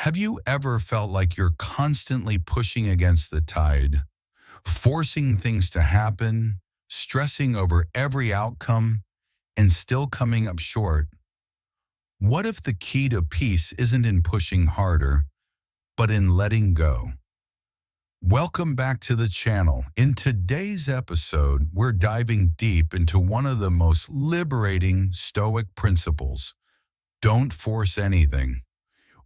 Have you ever felt like you're constantly pushing against the tide, forcing things to happen, stressing over every outcome, and still coming up short? What if the key to peace isn't in pushing harder, but in letting go? Welcome back to the channel. In today's episode, we're diving deep into one of the most liberating Stoic principles. Don't force anything.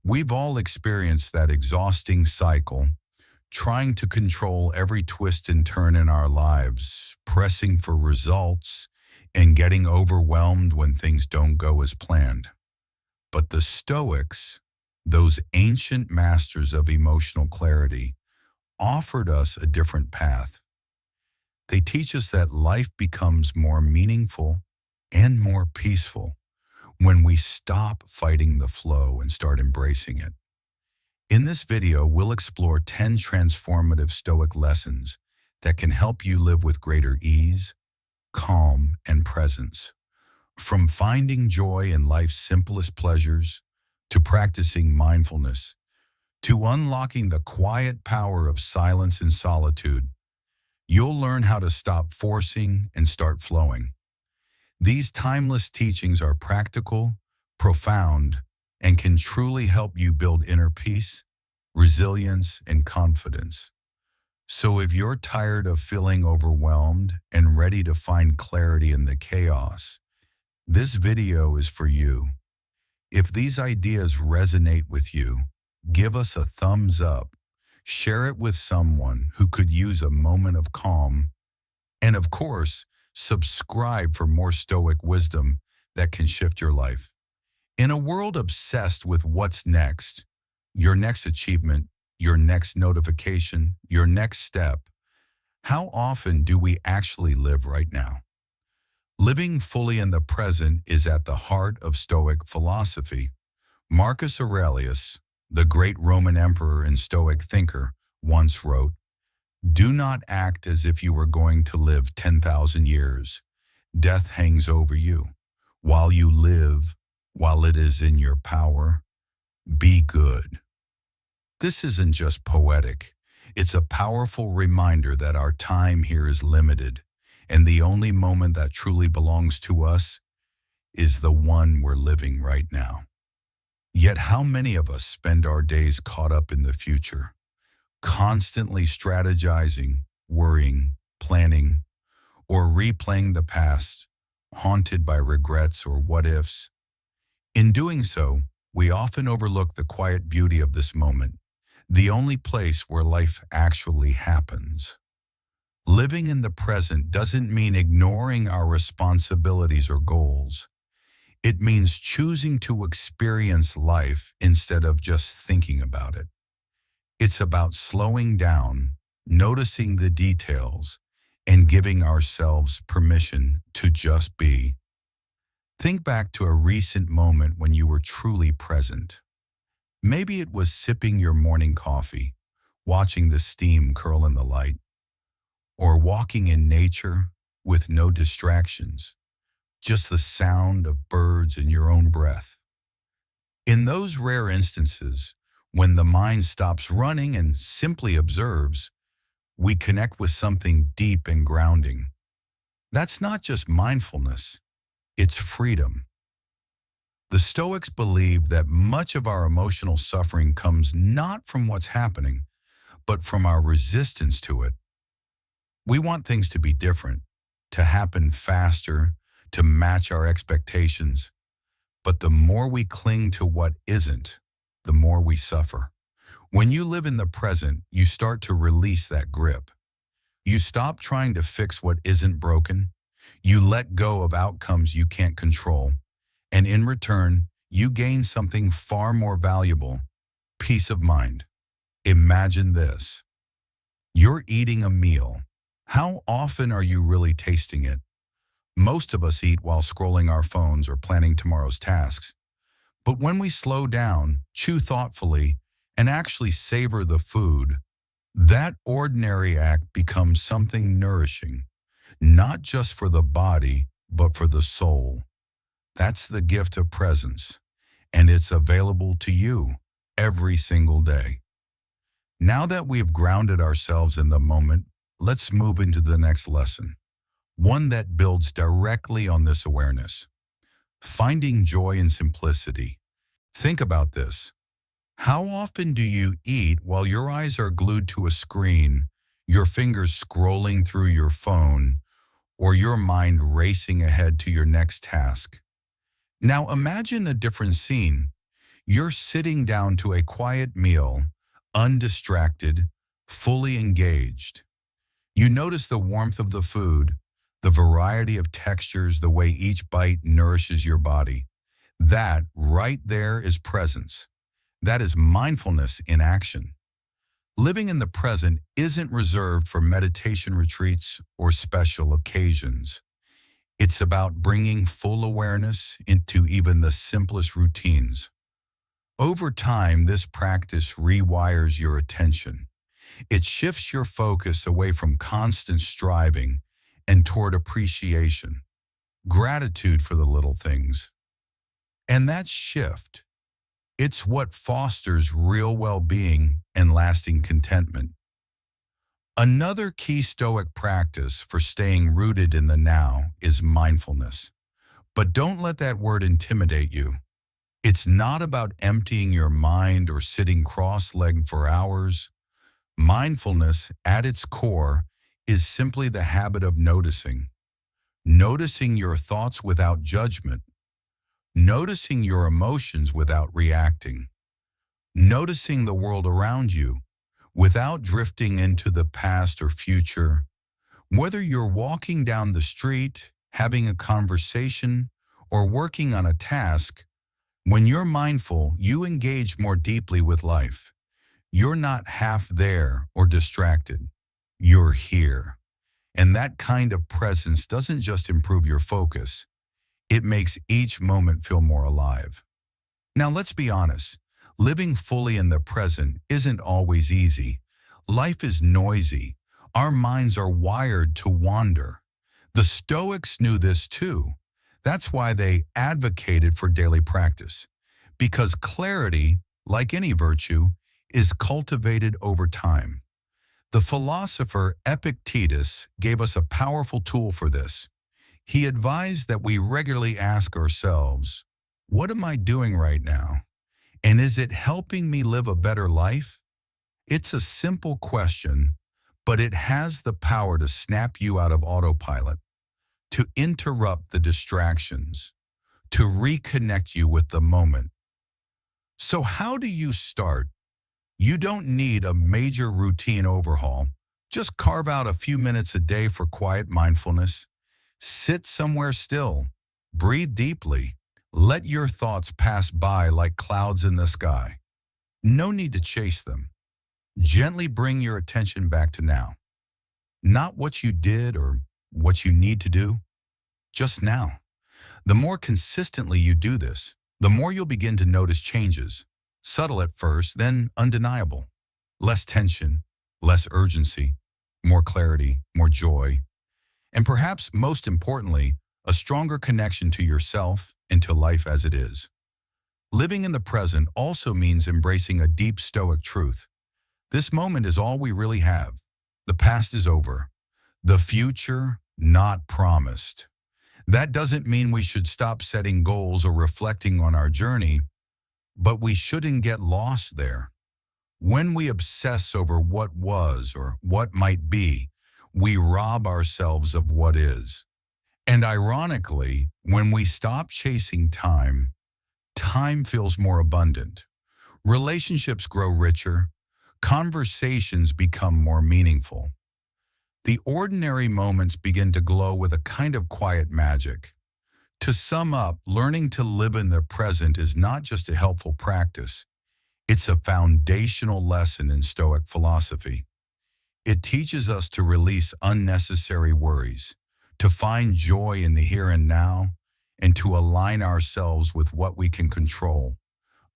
We've all experienced that exhausting cycle, trying to control every twist and turn in our lives, pressing for results, and getting overwhelmed when things don't go as planned. But the Stoics, those ancient masters of emotional clarity, offered us a different path. They teach us that life becomes more meaningful and more peaceful when we stop fighting the flow and start embracing it. In this video, we'll explore 10 transformative Stoic lessons that can help you live with greater ease, calm, and presence. From finding joy in life's simplest pleasures, to practicing mindfulness, to unlocking the quiet power of silence and solitude, you'll learn how to stop forcing and start flowing. These timeless teachings are practical, profound, and can truly help you build inner peace, resilience, and confidence. So if you're tired of feeling overwhelmed and ready to find clarity in the chaos, this video is for you. If these ideas resonate with you, give us a thumbs up, share it with someone who could use a moment of calm, and of course, subscribe for more Stoic wisdom that can shift your life. In a world obsessed with what's next, your next achievement, your next notification, your next step, how often do we actually live right now? Living fully in the present is at the heart of Stoic philosophy. Marcus Aurelius, the great Roman emperor and Stoic thinker, once wrote, "Do not act as if you were going to live 10,000 years. Death hangs over you. While you live, while it is in your power, be good." This isn't just poetic. It's a powerful reminder that our time here is limited, and the only moment that truly belongs to us is the one we're living right now. Yet how many of us spend our days caught up in the future, constantly strategizing, worrying, planning, or replaying the past, haunted by regrets or what-ifs? In doing so, we often overlook the quiet beauty of this moment, the only place where life actually happens. Living in the present doesn't mean ignoring our responsibilities or goals. It means choosing to experience life instead of just thinking about it. It's about slowing down, noticing the details, and giving ourselves permission to just be. Think back to a recent moment when you were truly present. Maybe it was sipping your morning coffee, watching the steam curl in the light, or walking in nature with no distractions, just the sound of birds and your own breath. In those rare instances, when the mind stops running and simply observes, we connect with something deep and grounding. That's not just mindfulness, it's freedom. The Stoics believe that much of our emotional suffering comes not from what's happening, but from our resistance to it. We want things to be different, to happen faster, to match our expectations. But the more we cling to what isn't, the more we suffer. When you live in the present, you start to release that grip. You stop trying to fix what isn't broken. You let go of outcomes you can't control. And in return, you gain something far more valuable: peace of mind. Imagine this. You're eating a meal. How often are you really tasting it? Most of us eat while scrolling our phones or planning tomorrow's tasks. But when we slow down, chew thoughtfully, and actually savor the food, that ordinary act becomes something nourishing, not just for the body, but for the soul. That's the gift of presence, and it's available to you every single day. Now that we've grounded ourselves in the moment, let's move into the next lesson, one that builds directly on this awareness. Finding joy in simplicity. Think about this. How often do you eat while your eyes are glued to a screen, your fingers scrolling through your phone, or your mind racing ahead to your next task? Now imagine a different scene. You're sitting down to a quiet meal, undistracted, fully engaged. You notice the warmth of the food, the variety of textures, the way each bite nourishes your body. That right there is presence. That is mindfulness in action. Living in the present isn't reserved for meditation retreats or special occasions. It's about bringing full awareness into even the simplest routines. Over time, this practice rewires your attention. It shifts your focus away from constant striving and toward appreciation, gratitude for the little things. And that shift, it's what fosters real well-being and lasting contentment. Another key Stoic practice for staying rooted in the now is mindfulness. But don't let that word intimidate you. It's not about emptying your mind or sitting cross-legged for hours. Mindfulness, at its core, is simply the habit of noticing. Noticing your thoughts without judgment. Noticing your emotions without reacting. Noticing the world around you without drifting into the past or future. Whether you're walking down the street, having a conversation, or working on a task, when you're mindful, you engage more deeply with life. You're not half there or distracted. You're here. And that kind of presence doesn't just improve your focus. It makes each moment feel more alive. Now let's be honest. Living fully in the present isn't always easy. Life is noisy. Our minds are wired to wander. The Stoics knew this too. That's why they advocated for daily practice. Because clarity, like any virtue, is cultivated over time. The philosopher Epictetus gave us a powerful tool for this. He advised that we regularly ask ourselves, what am I doing right now? And is it helping me live a better life? It's a simple question, but it has the power to snap you out of autopilot, to interrupt the distractions, to reconnect you with the moment. So how do you start? You don't need a major routine overhaul. Just carve out a few minutes a day for quiet mindfulness. Sit somewhere still. Breathe deeply. Let your thoughts pass by like clouds in the sky. No need to chase them. Gently bring your attention back to now. Not what you did or what you need to do, just now. The more consistently you do this, the more you'll begin to notice changes. Subtle at first, then undeniable. Less tension, less urgency, more clarity, more joy. And perhaps most importantly, a stronger connection to yourself and to life as it is. Living in the present also means embracing a deep Stoic truth. This moment is all we really have. The past is over. The future, not promised. That doesn't mean we should stop setting goals or reflecting on our journey, but we shouldn't get lost there. When we obsess over what was or what might be, we rob ourselves of what is. And ironically, when we stop chasing time, time feels more abundant. Relationships grow richer. Conversations become more meaningful. The ordinary moments begin to glow with a kind of quiet magic. To sum up, learning to live in the present is not just a helpful practice. It's a foundational lesson in Stoic philosophy. It teaches us to release unnecessary worries, to find joy in the here and now, and to align ourselves with what we can control,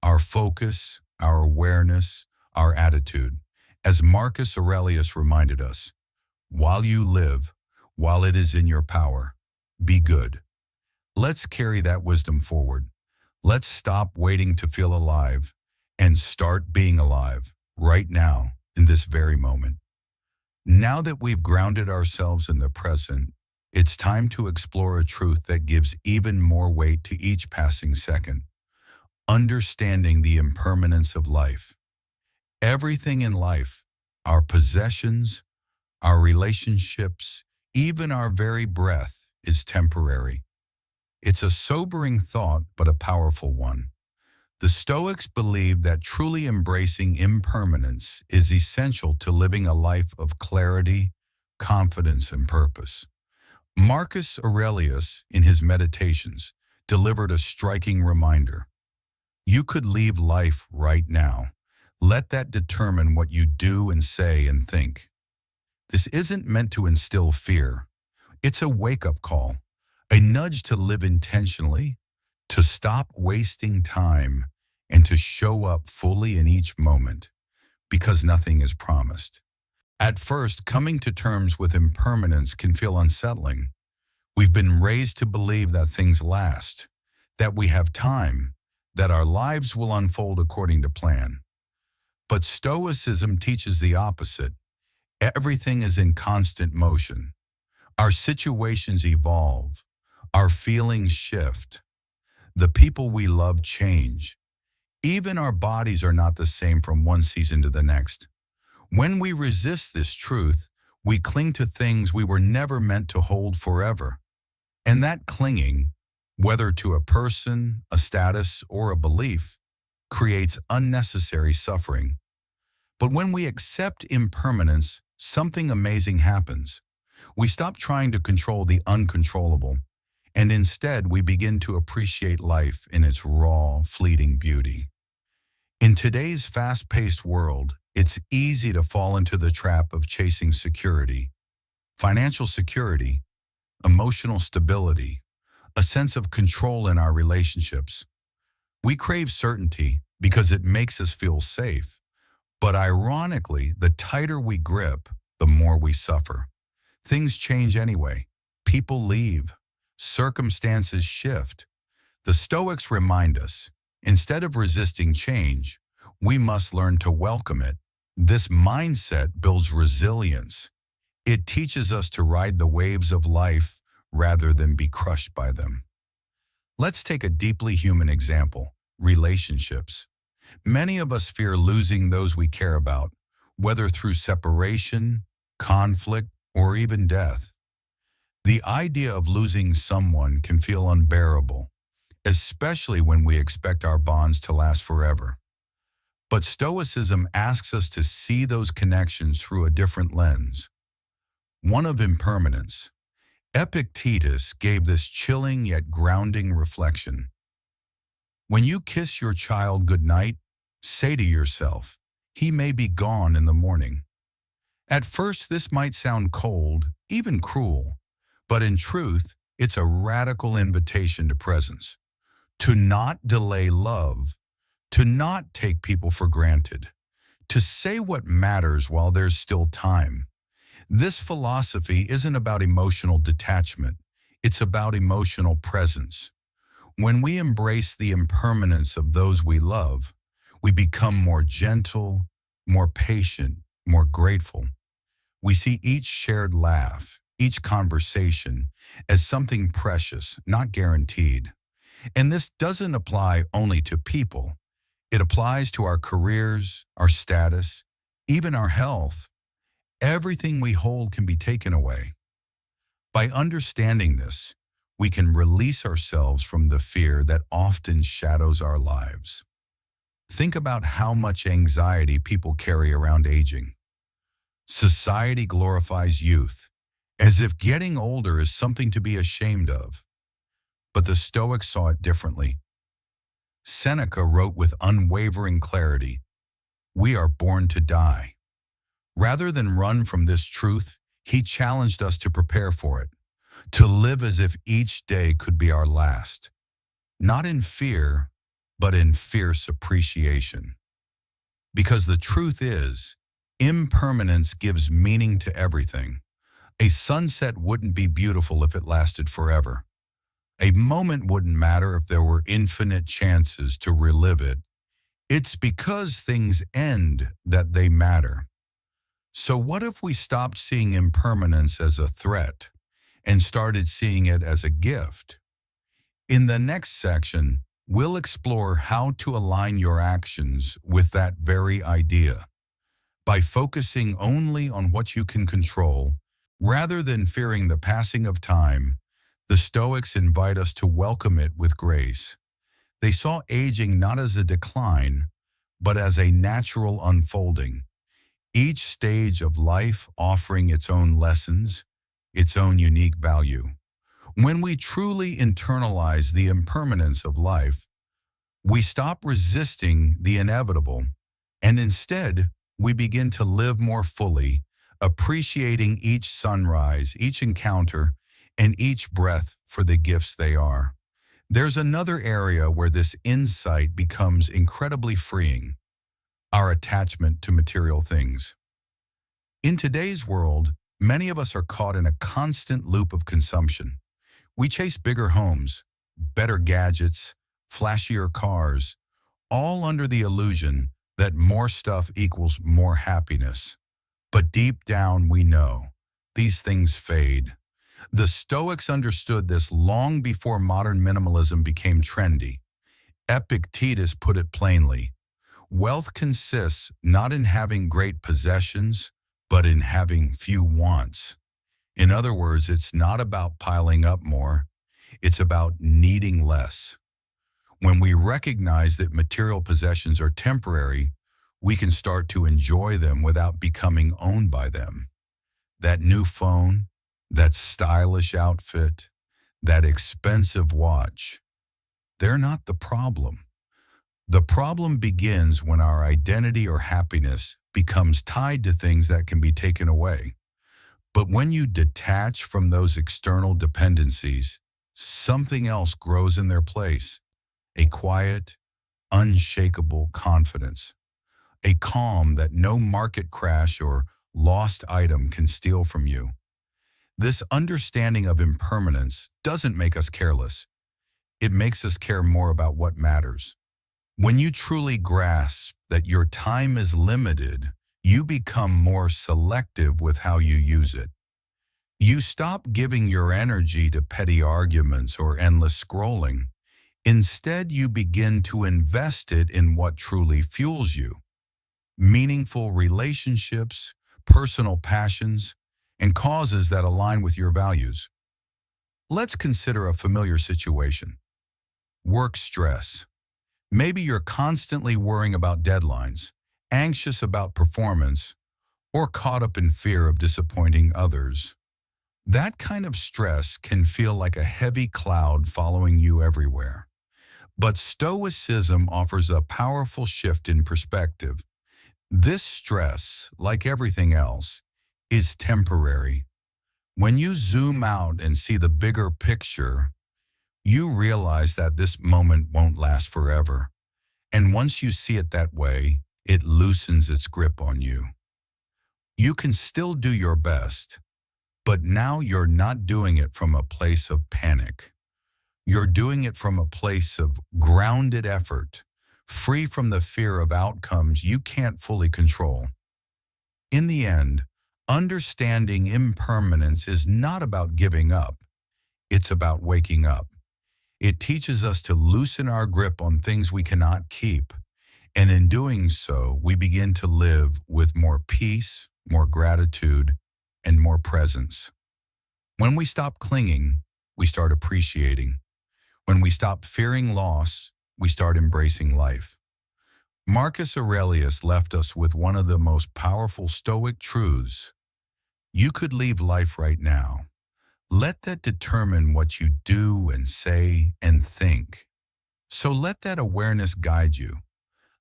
our focus, our awareness, our attitude. As Marcus Aurelius reminded us, while you live, while it is in your power, be good. Let's carry that wisdom forward. Let's stop waiting to feel alive and start being alive right now in this very moment. Now that we've grounded ourselves in the present, it's time to explore a truth that gives even more weight to each passing second, understanding the impermanence of life. Everything in life, our possessions, our relationships, even our very breath, is temporary. It's a sobering thought, but a powerful one. The Stoics believe that truly embracing impermanence is essential to living a life of clarity, confidence, and purpose. Marcus Aurelius, in his Meditations, delivered a striking reminder. You could leave life right now. Let that determine what you do and say and think. This isn't meant to instill fear. It's a wake-up call, a nudge to live intentionally, to stop wasting time, and to show up fully in each moment, because nothing is promised. At first, coming to terms with impermanence can feel unsettling. We've been raised to believe that things last, that we have time, that our lives will unfold according to plan. But Stoicism teaches the opposite. Everything is in constant motion. Our situations evolve. Our feelings shift. The people we love change. Even our bodies are not the same from one season to the next. When we resist this truth, we cling to things we were never meant to hold forever. And that clinging, whether to a person, a status, or a belief, creates unnecessary suffering. But when we accept impermanence, something amazing happens. We stop trying to control the uncontrollable, and instead we begin to appreciate life in its raw, fleeting beauty. In today's fast-paced world, it's easy to fall into the trap of chasing security, financial security, emotional stability, a sense of control in our relationships. We crave certainty because it makes us feel safe. But ironically, the tighter we grip, the more we suffer. Things change anyway. People leave. Circumstances shift. The Stoics remind us, instead of resisting change, we must learn to welcome it. This mindset builds resilience. It teaches us to ride the waves of life rather than be crushed by them. Let's take a deeply human example: relationships. Many of us fear losing those we care about, whether through separation, conflict, or even death. The idea of losing someone can feel unbearable, especially when we expect our bonds to last forever. But Stoicism asks us to see those connections through a different lens, one of impermanence. Epictetus gave this chilling yet grounding reflection. When you kiss your child goodnight, say to yourself, he may be gone in the morning. At first, this might sound cold, even cruel, but in truth, it's a radical invitation to presence, to not delay love, to not take people for granted, to say what matters while there's still time. This philosophy isn't about emotional detachment, it's about emotional presence. When we embrace the impermanence of those we love, we become more gentle, more patient, more grateful. We see each shared laugh, each conversation, as something precious, not guaranteed. And this doesn't apply only to people. It applies to our careers, our status, even our health. Everything we hold can be taken away. By understanding this, we can release ourselves from the fear that often shadows our lives. Think about how much anxiety people carry around aging. Society glorifies youth, as if getting older is something to be ashamed of. But the Stoics saw it differently. Seneca wrote with unwavering clarity, "We are born to die." Rather than run from this truth, he challenged us to prepare for it, to live as if each day could be our last, not in fear, but in fierce appreciation. Because the truth is, impermanence gives meaning to everything. A sunset wouldn't be beautiful if it lasted forever. A moment wouldn't matter if there were infinite chances to relive it. It's because things end that they matter. So what if we stopped seeing impermanence as a threat and started seeing it as a gift? In the next section, we'll explore how to align your actions with that very idea by focusing only on what you can control rather than fearing the passing of time. The Stoics invite us to welcome it with grace. They saw aging not as a decline, but as a natural unfolding, each stage of life offering its own lessons, its own unique value. When we truly internalize the impermanence of life, we stop resisting the inevitable, and instead, we begin to live more fully, appreciating each sunrise, each encounter, and each breath for the gifts they are. There's another area where this insight becomes incredibly freeing: our attachment to material things. In today's world, many of us are caught in a constant loop of consumption. We chase bigger homes, better gadgets, flashier cars, all under the illusion that more stuff equals more happiness. But deep down we know these things fade. The Stoics understood this long before modern minimalism became trendy. Epictetus put it plainly: wealth consists not in having great possessions, but in having few wants. In other words, it's not about piling up more, it's about needing less. When we recognize that material possessions are temporary, we can start to enjoy them without becoming owned by them. That new phone, that stylish outfit, that expensive watch, they're not the problem. The problem begins when our identity or happiness becomes tied to things that can be taken away. But when you detach from those external dependencies, something else grows in their place: a quiet, unshakable confidence, a calm that no market crash or lost item can steal from you. This understanding of impermanence doesn't make us careless. It makes us care more about what matters. When you truly grasp that your time is limited, you become more selective with how you use it. You stop giving your energy to petty arguments or endless scrolling. Instead, you begin to invest it in what truly fuels you: meaningful relationships, personal passions, and causes that align with your values. Let's consider a familiar situation: work stress. Maybe you're constantly worrying about deadlines, anxious about performance, or caught up in fear of disappointing others. That kind of stress can feel like a heavy cloud following you everywhere. But Stoicism offers a powerful shift in perspective. This stress, like everything else, is temporary. When you zoom out and see the bigger picture, you realize that this moment won't last forever. And once you see it that way, it loosens its grip on you. You can still do your best, but now you're not doing it from a place of panic. You're doing it from a place of grounded effort, free from the fear of outcomes you can't fully control. In the end, understanding impermanence is not about giving up. It's about waking up. It teaches us to loosen our grip on things we cannot keep, and in doing so, we begin to live with more peace, more gratitude, and more presence. When we stop clinging, we start appreciating. When we stop fearing loss, we start embracing life. Marcus Aurelius left us with one of the most powerful Stoic truths: you could leave life right now. Let that determine what you do and say and think. So let that awareness guide you.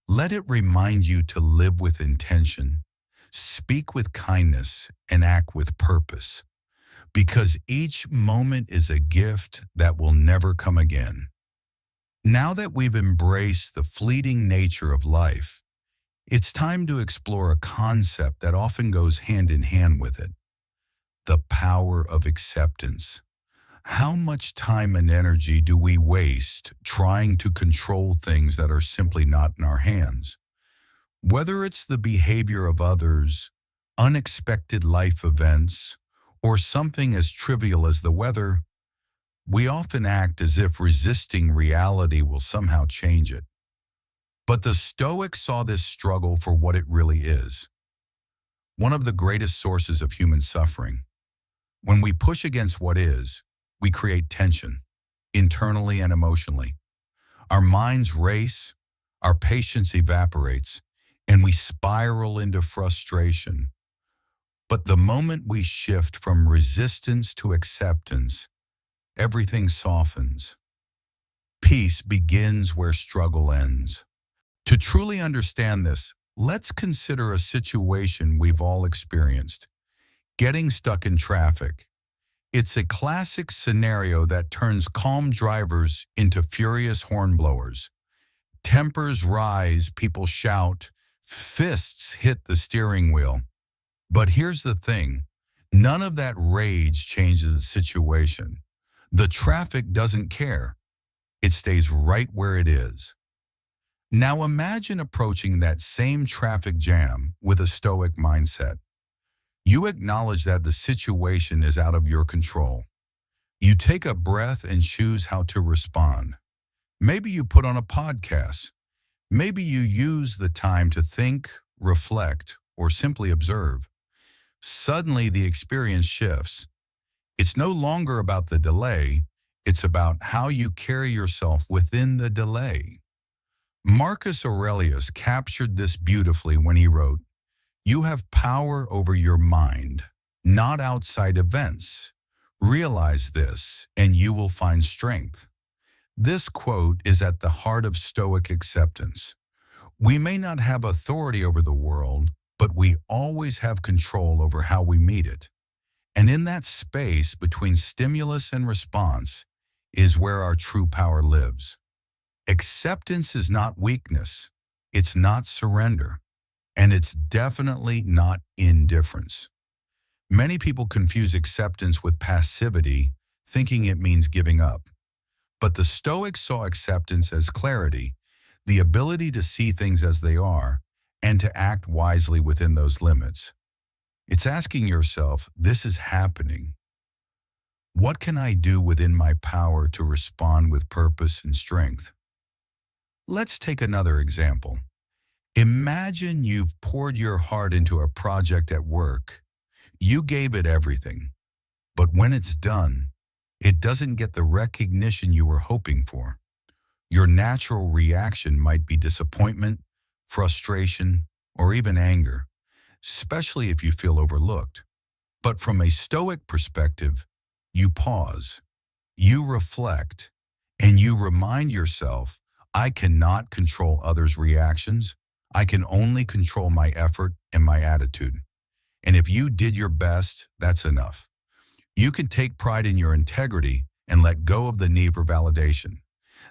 Let it remind you to live with intention, speak with kindness, and act with purpose. Because each moment is a gift that will never come again. Now that we've embraced the fleeting nature of life, it's time to explore a concept that often goes hand in hand with it: the power of acceptance. How much time and energy do we waste trying to control things that are simply not in our hands? Whether it's the behavior of others, unexpected life events, or something as trivial as the weather, we often act as if resisting reality will somehow change it. But the Stoics saw this struggle for what it really is, one of the greatest sources of human suffering. When we push against what is, we create tension, internally and emotionally. Our minds race, our patience evaporates, and we spiral into frustration. But the moment we shift from resistance to acceptance, everything softens. Peace begins where struggle ends. To truly understand this, let's consider a situation we've all experienced: getting stuck in traffic. It's a classic scenario that turns calm drivers into furious hornblowers. Tempers rise, people shout, fists hit the steering wheel. But here's the thing: none of that rage changes the situation. The traffic doesn't care, it stays right where it is. Now imagine approaching that same traffic jam with a stoic mindset. You acknowledge that the situation is out of your control. You take a breath and choose how to respond. Maybe you put on a podcast. Maybe you use the time to think, reflect, or simply observe. Suddenly the experience shifts. It's no longer about the delay, it's about how you carry yourself within the delay. Marcus Aurelius captured this beautifully when he wrote, "You have power over your mind, not outside events. Realize this, and you will find strength." This quote is at the heart of Stoic acceptance. We may not have authority over the world, but we always have control over how we meet it. And in that space between stimulus and response is where our true power lives. Acceptance is not weakness, it's not surrender, and it's definitely not indifference. Many people confuse acceptance with passivity, thinking it means giving up. But the Stoics saw acceptance as clarity, the ability to see things as they are, and to act wisely within those limits. It's asking yourself, this is happening. What can I do within my power to respond with purpose and strength? Let's take another example. Imagine you've poured your heart into a project at work. You gave it everything, but when it's done, it doesn't get the recognition you were hoping for. Your natural reaction might be disappointment, frustration, or even anger, especially if you feel overlooked. But from a Stoic perspective, you pause, you reflect, and you remind yourself, I cannot control others' reactions. I can only control my effort and my attitude. And if you did your best, that's enough. You can take pride in your integrity and let go of the need for validation.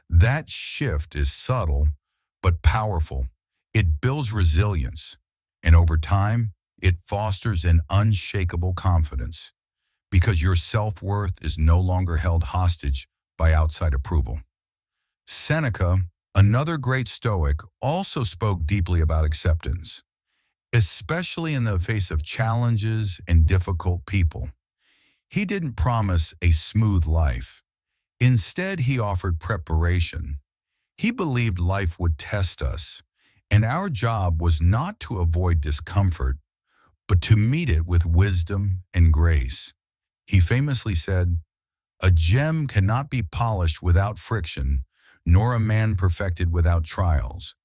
That shift is subtle, but powerful. It builds resilience, and over time, it fosters an unshakable confidence because your self-worth is no longer held hostage by outside approval. Seneca, another great Stoic, also spoke deeply about acceptance, especially in the face of challenges and difficult people. He didn't promise a smooth life. Instead, he offered preparation. He believed life would test us, and our job was not to avoid discomfort, but to meet it with wisdom and grace. He famously said, "A gem cannot be polished without friction, nor a man perfected without trials."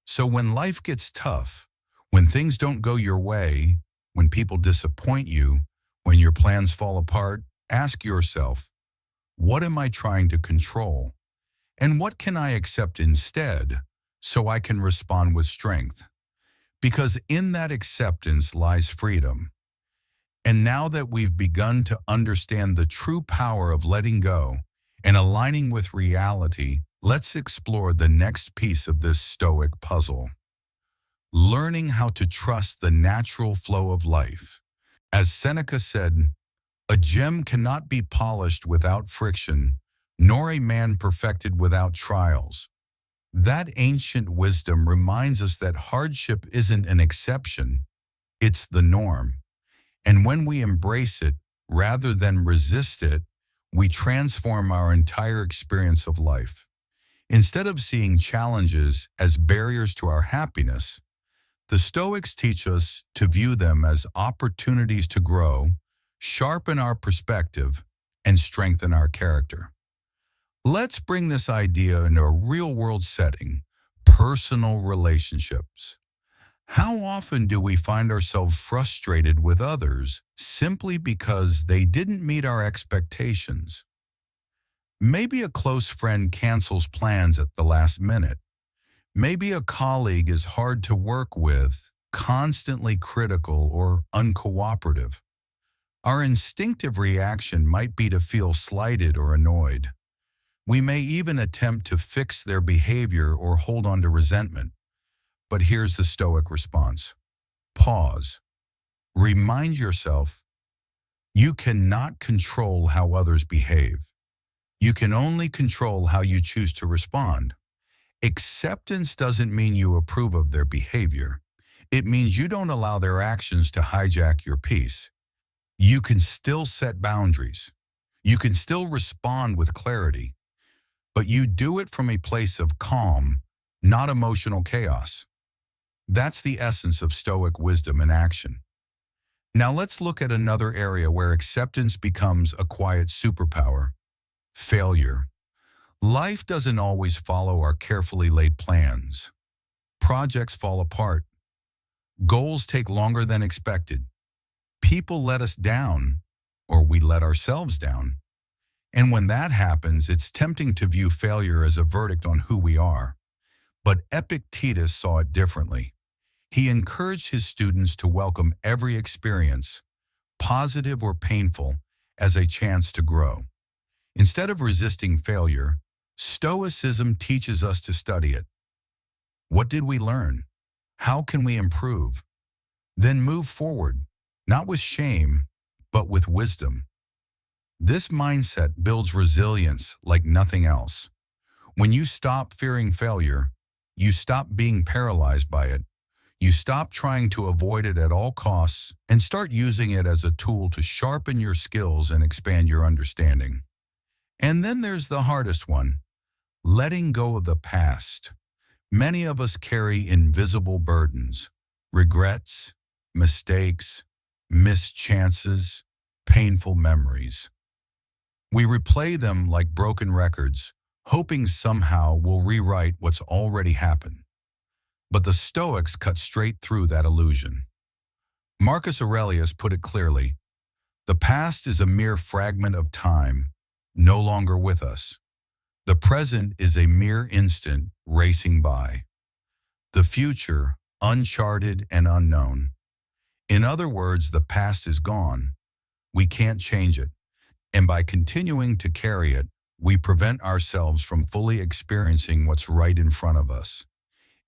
So when life gets tough, when things don't go your way, when people disappoint you, when your plans fall apart, ask yourself, what am I trying to control? And what can I accept instead so I can respond with strength? Because in that acceptance lies freedom. And now that we've begun to understand the true power of letting go and aligning with reality, let's explore the next piece of this Stoic puzzle: learning how to trust the natural flow of life. As Seneca said, A gem cannot be polished without friction, nor a man perfected without trials. That ancient wisdom reminds us that hardship isn't an exception, it's the norm. And when we embrace it, rather than resist it, we transform our entire experience of life. Instead of seeing challenges as barriers to our happiness, the Stoics teach us to view them as opportunities to grow, sharpen our perspective, and strengthen our character. Let's bring this idea into a real-world setting, personal relationships. How often do we find ourselves frustrated with others simply because they didn't meet our expectations? Maybe a close friend cancels plans at the last minute. Maybe a colleague is hard to work with, constantly critical or uncooperative. Our instinctive reaction might be to feel slighted or annoyed. We may even attempt to fix their behavior or hold on to resentment. But here's the Stoic response. Pause. Remind yourself, you cannot control how others behave. You can only control how you choose to respond. Acceptance doesn't mean you approve of their behavior. It means you don't allow their actions to hijack your peace. You can still set boundaries. You can still respond with clarity, but you do it from a place of calm, not emotional chaos. That's the essence of Stoic wisdom in action. Now let's look at another area where acceptance becomes a quiet superpower: failure. Life doesn't always follow our carefully laid plans. Projects fall apart. Goals take longer than expected. People let us down, or we let ourselves down. And when that happens, it's tempting to view failure as a verdict on who we are. But Epictetus saw it differently. He encouraged his students to welcome every experience, positive or painful, as a chance to grow. Instead of resisting failure, Stoicism teaches us to study it. What did we learn? How can we improve? Then move forward, not with shame, but with wisdom. This mindset builds resilience like nothing else. When you stop fearing failure, you stop being paralyzed by it. You stop trying to avoid it at all costs and start using it as a tool to sharpen your skills and expand your understanding. And then there's the hardest one: letting go of the past. Many of us carry invisible burdens, regrets, mistakes, missed chances, painful memories. We replay them like broken records, hoping somehow we'll rewrite what's already happened. But the Stoics cut straight through that illusion. Marcus Aurelius put it clearly: the past is a mere fragment of time, no longer with us. The present is a mere instant racing by. The future, uncharted and unknown. In other words, the past is gone. We can't change it. And by continuing to carry it, we prevent ourselves from fully experiencing what's right in front of us.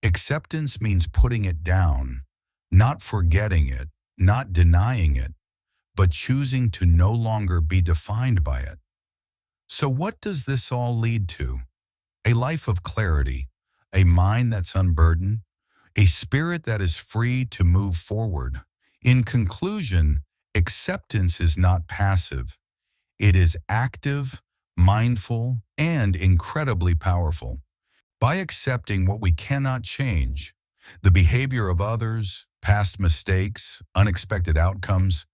Acceptance means putting it down, not forgetting it, not denying it, but choosing to no longer be defined by it. So what does this all lead to? A life of clarity, a mind that's unburdened, a spirit that is free to move forward. In conclusion, acceptance is not passive. It is active, mindful, and incredibly powerful. By accepting what we cannot change, the behavior of others, past mistakes, unexpected outcomes,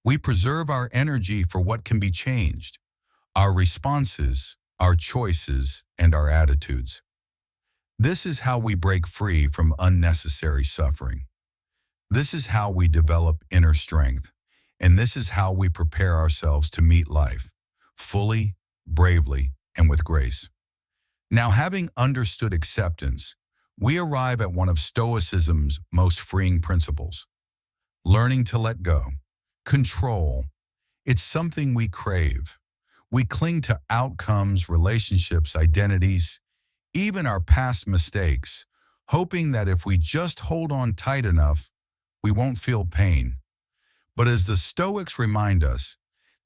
we preserve our energy for what can be changed: our responses, our choices, and our attitudes. This is how we break free from unnecessary suffering. This is how we develop inner strength. And this is how we prepare ourselves to meet life fully, bravely, and with grace. Now, having understood acceptance, we arrive at one of Stoicism's most freeing principles: learning to let go. Control. It's something we crave. We cling to outcomes, relationships, identities, even our past mistakes, hoping that if we just hold on tight enough, we won't feel pain. But as the Stoics remind us,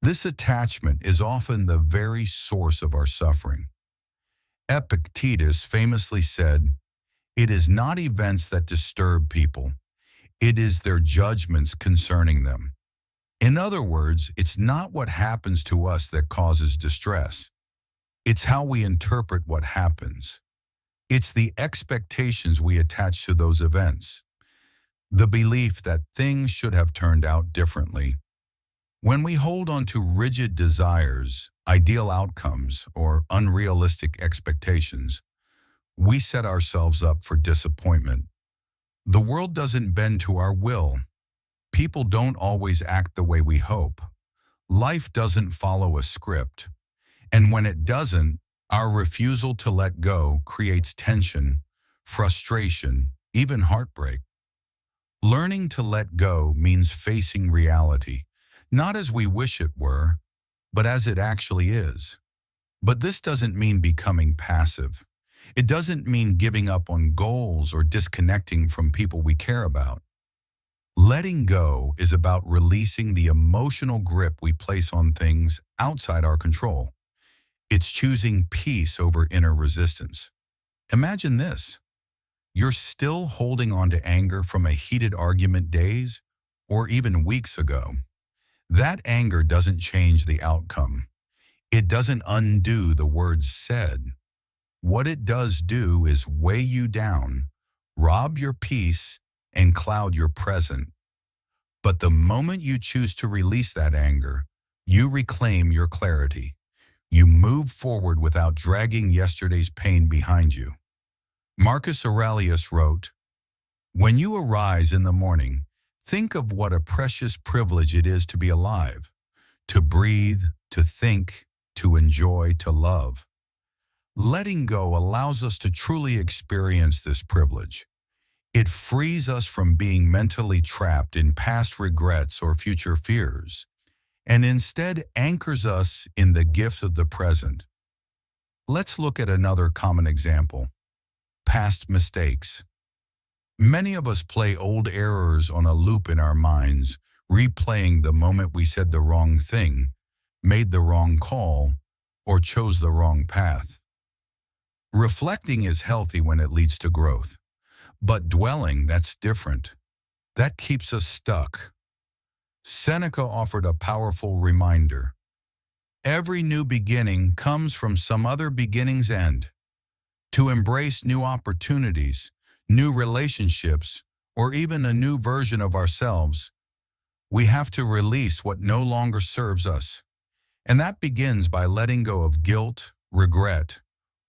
This attachment is often the very source of our suffering. Epictetus famously said, "It is not events that disturb people, it is their judgments concerning them." In other words, it's not what happens to us that causes distress. It's how we interpret what happens. It's the expectations we attach to those events, the belief that things should have turned out differently. When we hold on to rigid desires, ideal outcomes, or unrealistic expectations, we set ourselves up for disappointment. The world doesn't bend to our will. People don't always act the way we hope. Life doesn't follow a script. And when it doesn't, our refusal to let go creates tension, frustration, even heartbreak. Learning to let go means facing reality, not as we wish it were, but as it actually is. But this doesn't mean becoming passive. It doesn't mean giving up on goals or disconnecting from people we care about. Letting go is about releasing the emotional grip we place on things outside our control. It's choosing peace over inner resistance. Imagine this. You're still holding on to anger from a heated argument days or even weeks ago. That anger doesn't change the outcome. It doesn't undo the words said. What it does do is weigh you down, rob your peace, and cloud your present. But the moment you choose to release that anger, you reclaim your clarity. You move forward without dragging yesterday's pain behind you. Marcus Aurelius wrote, "When you arise in the morning, think of what a precious privilege it is to be alive, to breathe, to think, to enjoy, to love." Letting go allows us to truly experience this privilege. It frees us from being mentally trapped in past regrets or future fears, and instead anchors us in the gifts of the present. Let's look at another common example: past mistakes. Many of us play old errors on a loop in our minds, replaying the moment we said the wrong thing, made the wrong call, or chose the wrong path. Reflecting is healthy when it leads to growth, but dwelling, that's different. That keeps us stuck. Seneca offered a powerful reminder. Every new beginning comes from some other beginning's end. To embrace new opportunities, new relationships, or even a new version of ourselves, we have to release what no longer serves us. And that begins by letting go of guilt, regret,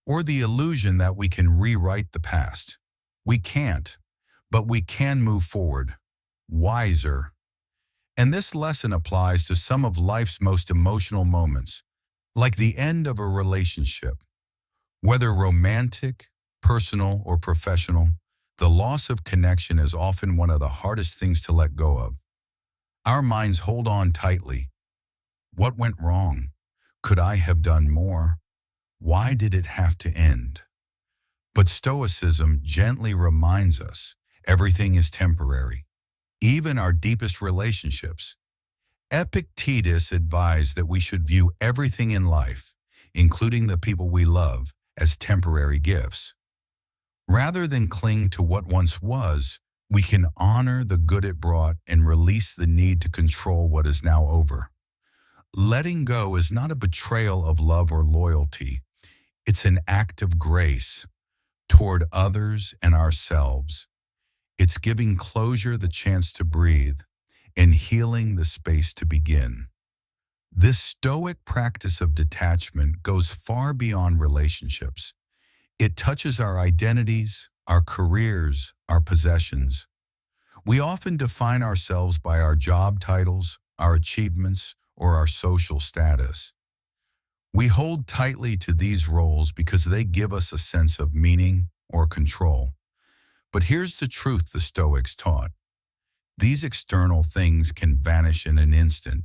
or the illusion that we can rewrite the past. We can't, but we can move forward, wiser. And this lesson applies to some of life's most emotional moments, like the end of a relationship. Whether romantic, personal, or professional, the loss of connection is often one of the hardest things to let go of. Our minds hold on tightly. What went wrong? Could I have done more? Why did it have to end? But Stoicism gently reminds us everything is temporary, even our deepest relationships. Epictetus advised that we should view everything in life, including the people we love, as temporary gifts. Rather than cling to what once was, we can honor the good it brought and release the need to control what is now over. Letting go is not a betrayal of love or loyalty. It's an act of grace toward others and ourselves. It's giving closure the chance to breathe and healing the space to begin. This stoic practice of detachment goes far beyond relationships. It touches our identities, our careers, our possessions. We often define ourselves by our job titles, our achievements, or our social status. We hold tightly to these roles because they give us a sense of meaning or control. But here's the truth the Stoics taught. These external things can vanish in an instant.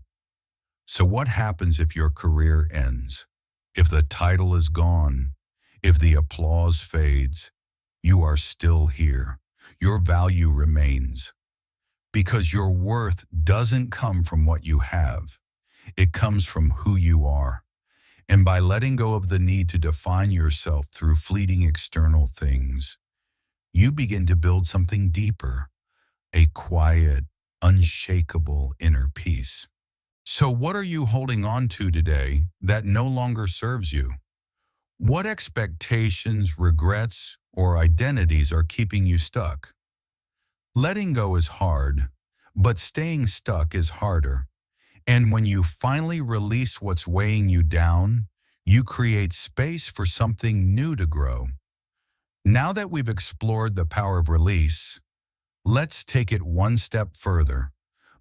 So what happens if your career ends? If the title is gone? If the applause fades? You are still here. Your value remains. Because your worth doesn't come from what you have. It comes from who you are. And by letting go of the need to define yourself through fleeting external things, you begin to build something deeper, a quiet, unshakable inner peace. So what are you holding on to today that no longer serves you? What expectations, regrets, or identities are keeping you stuck? Letting go is hard, but staying stuck is harder. And when you finally release what's weighing you down, you create space for something new to grow. Now that we've explored the power of release, let's take it one step further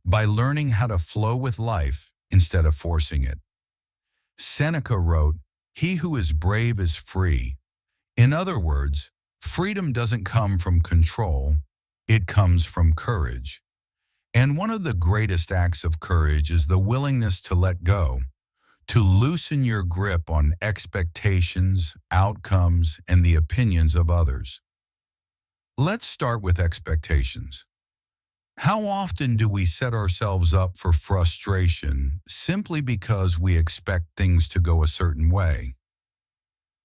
by learning how to flow with life instead of forcing it. Seneca wrote, "He who is brave is free." In other words, freedom doesn't come from control, it comes from courage. And one of the greatest acts of courage is the willingness to let go, to loosen your grip on expectations, outcomes, and the opinions of others. Let's start with expectations. How often do we set ourselves up for frustration simply because we expect things to go a certain way?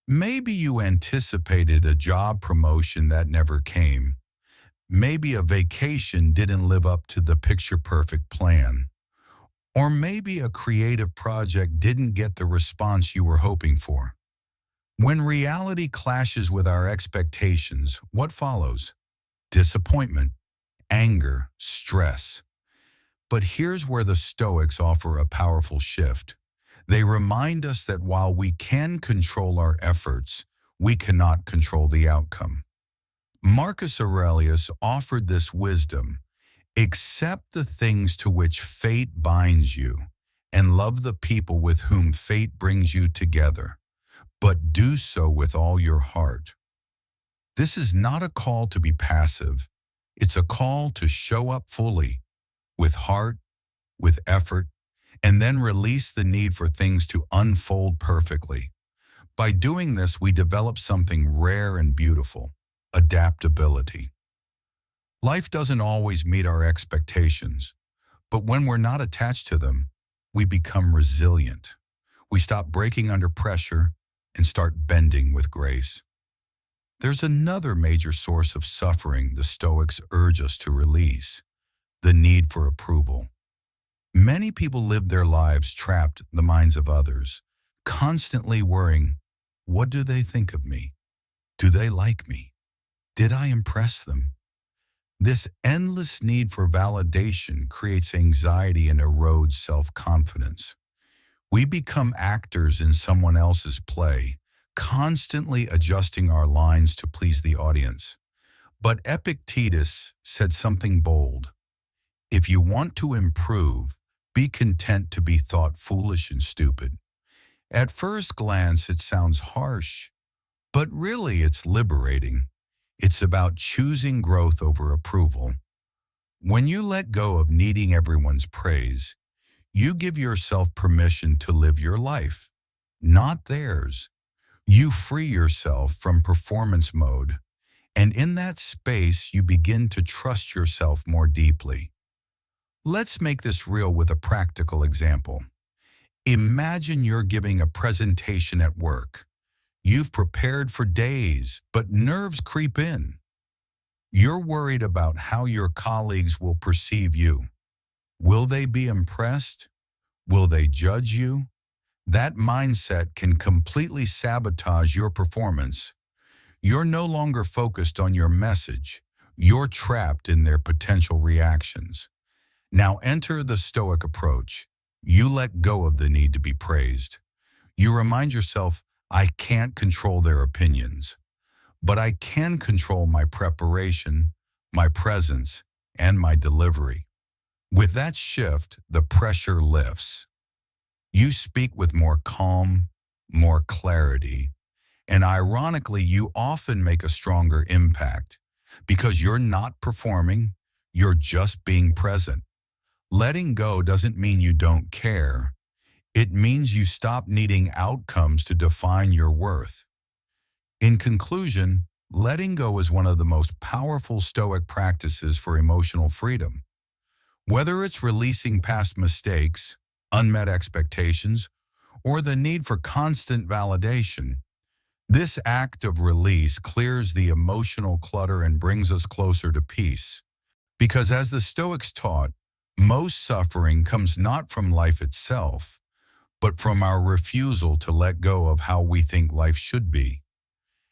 Maybe you anticipated a job promotion that never came. Maybe a vacation didn't live up to the picture-perfect plan. Or maybe a creative project didn't get the response you were hoping for. When reality clashes with our expectations, what follows? Disappointment, anger, stress. But here's where the Stoics offer a powerful shift. They remind us that while we can control our efforts, we cannot control the outcome. Marcus Aurelius offered this wisdom: accept the things to which fate binds you, and love the people with whom fate brings you together, but do so with all your heart. This is not a call to be passive. It's a call to show up fully, with heart, with effort, and then release the need for things to unfold perfectly. By doing this, we develop something rare and beautiful: adaptability. Life doesn't always meet our expectations, but when we're not attached to them, we become resilient. We stop breaking under pressure and start bending with grace. There's another major source of suffering the Stoics urge us to release: the need for approval. Many people live their lives trapped in the minds of others, constantly worrying, what do they think of me? Do they like me? Did I impress them? This endless need for validation creates anxiety and erodes self-confidence. We become actors in someone else's play, constantly adjusting our lines to please the audience. But Epictetus said something bold: if you want to improve, be content to be thought foolish and stupid. At first glance, it sounds harsh, but really it's liberating. It's about choosing growth over approval. When you let go of needing everyone's praise, you give yourself permission to live your life, not theirs. You free yourself from performance mode, and in that space, you begin to trust yourself more deeply. Let's make this real with a practical example. Imagine you're giving a presentation at work. You've prepared for days, but nerves creep in. You're worried about how your colleagues will perceive you. Will they be impressed? Will they judge you? That mindset can completely sabotage your performance. You're no longer focused on your message. You're trapped in their potential reactions. Now enter the Stoic approach. You let go of the need to be praised. You remind yourself, I can't control their opinions, but I can control my preparation, my presence, and my delivery. With that shift, the pressure lifts. You speak with more calm, more clarity, and ironically, you often make a stronger impact because you're not performing, you're just being present. Letting go doesn't mean you don't care. It means you stop needing outcomes to define your worth. In conclusion, letting go is one of the most powerful Stoic practices for emotional freedom. Whether it's releasing past mistakes, unmet expectations, or the need for constant validation. This act of release clears the emotional clutter and brings us closer to peace. Because as the Stoics taught, most suffering comes not from life itself, but from our refusal to let go of how we think life should be.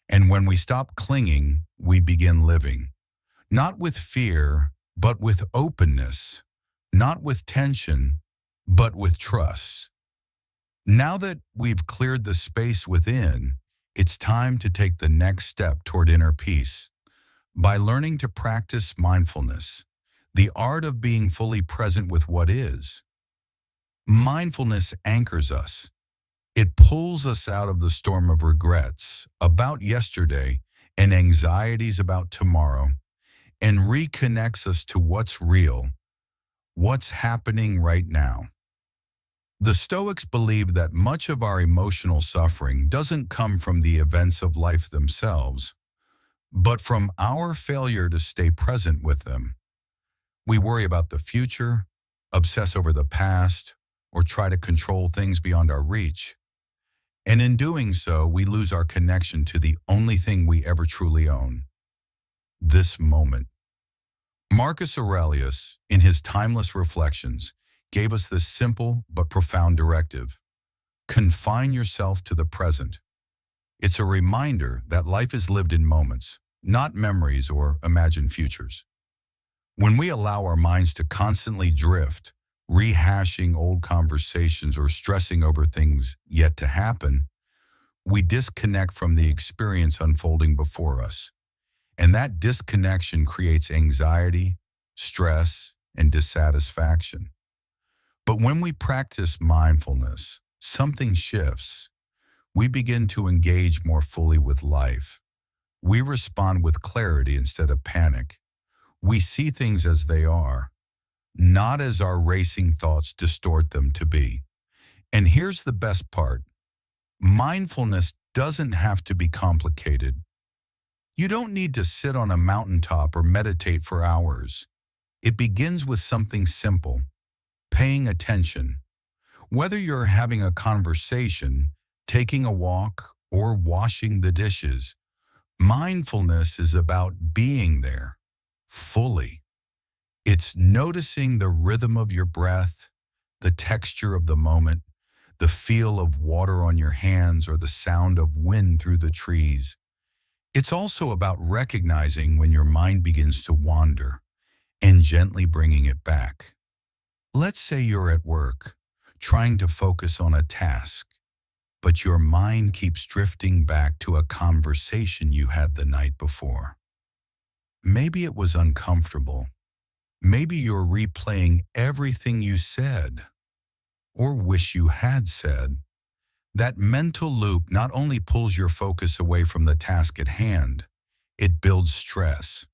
And when we stop clinging, we begin living, not with fear, but with openness, not with tension, but with trust. Now that we've cleared the space within, it's time to take the next step toward inner peace. By learning to practice mindfulness, the art of being fully present with what is, mindfulness anchors us. It pulls us out of the storm of regrets about yesterday and anxieties about tomorrow and reconnects us to what's real, what's happening right now. The Stoics believe that much of our emotional suffering doesn't come from the events of life themselves, but from our failure to stay present with them. We worry about the future, obsess over the past, or try to control things beyond our reach. And in doing so, we lose our connection to the only thing we ever truly own, this moment. Marcus Aurelius, in his timeless reflections, gave us this simple but profound directive. Confine yourself to the present. It's a reminder that life is lived in moments, not memories or imagined futures. When we allow our minds to constantly drift, rehashing old conversations or stressing over things yet to happen, we disconnect from the experience unfolding before us. And that disconnection creates anxiety, stress, and dissatisfaction. But when we practice mindfulness, something shifts. We begin to engage more fully with life. We respond with clarity instead of panic. We see things as they are, not as our racing thoughts distort them to be. And here's the best part. Mindfulness doesn't have to be complicated. You don't need to sit on a mountaintop or meditate for hours. It begins with something simple, paying attention. Whether you're having a conversation, taking a walk, or washing the dishes, mindfulness is about being there, fully. It's noticing the rhythm of your breath, the texture of the moment, the feel of water on your hands, or the sound of wind through the trees. It's also about recognizing when your mind begins to wander and gently bringing it back. Let's say you're at work, trying to focus on a task, but your mind keeps drifting back to a conversation you had the night before. Maybe it was uncomfortable. Maybe you're replaying everything you said or wish you had said. That mental loop not only pulls your focus away from the task at hand, it builds stress.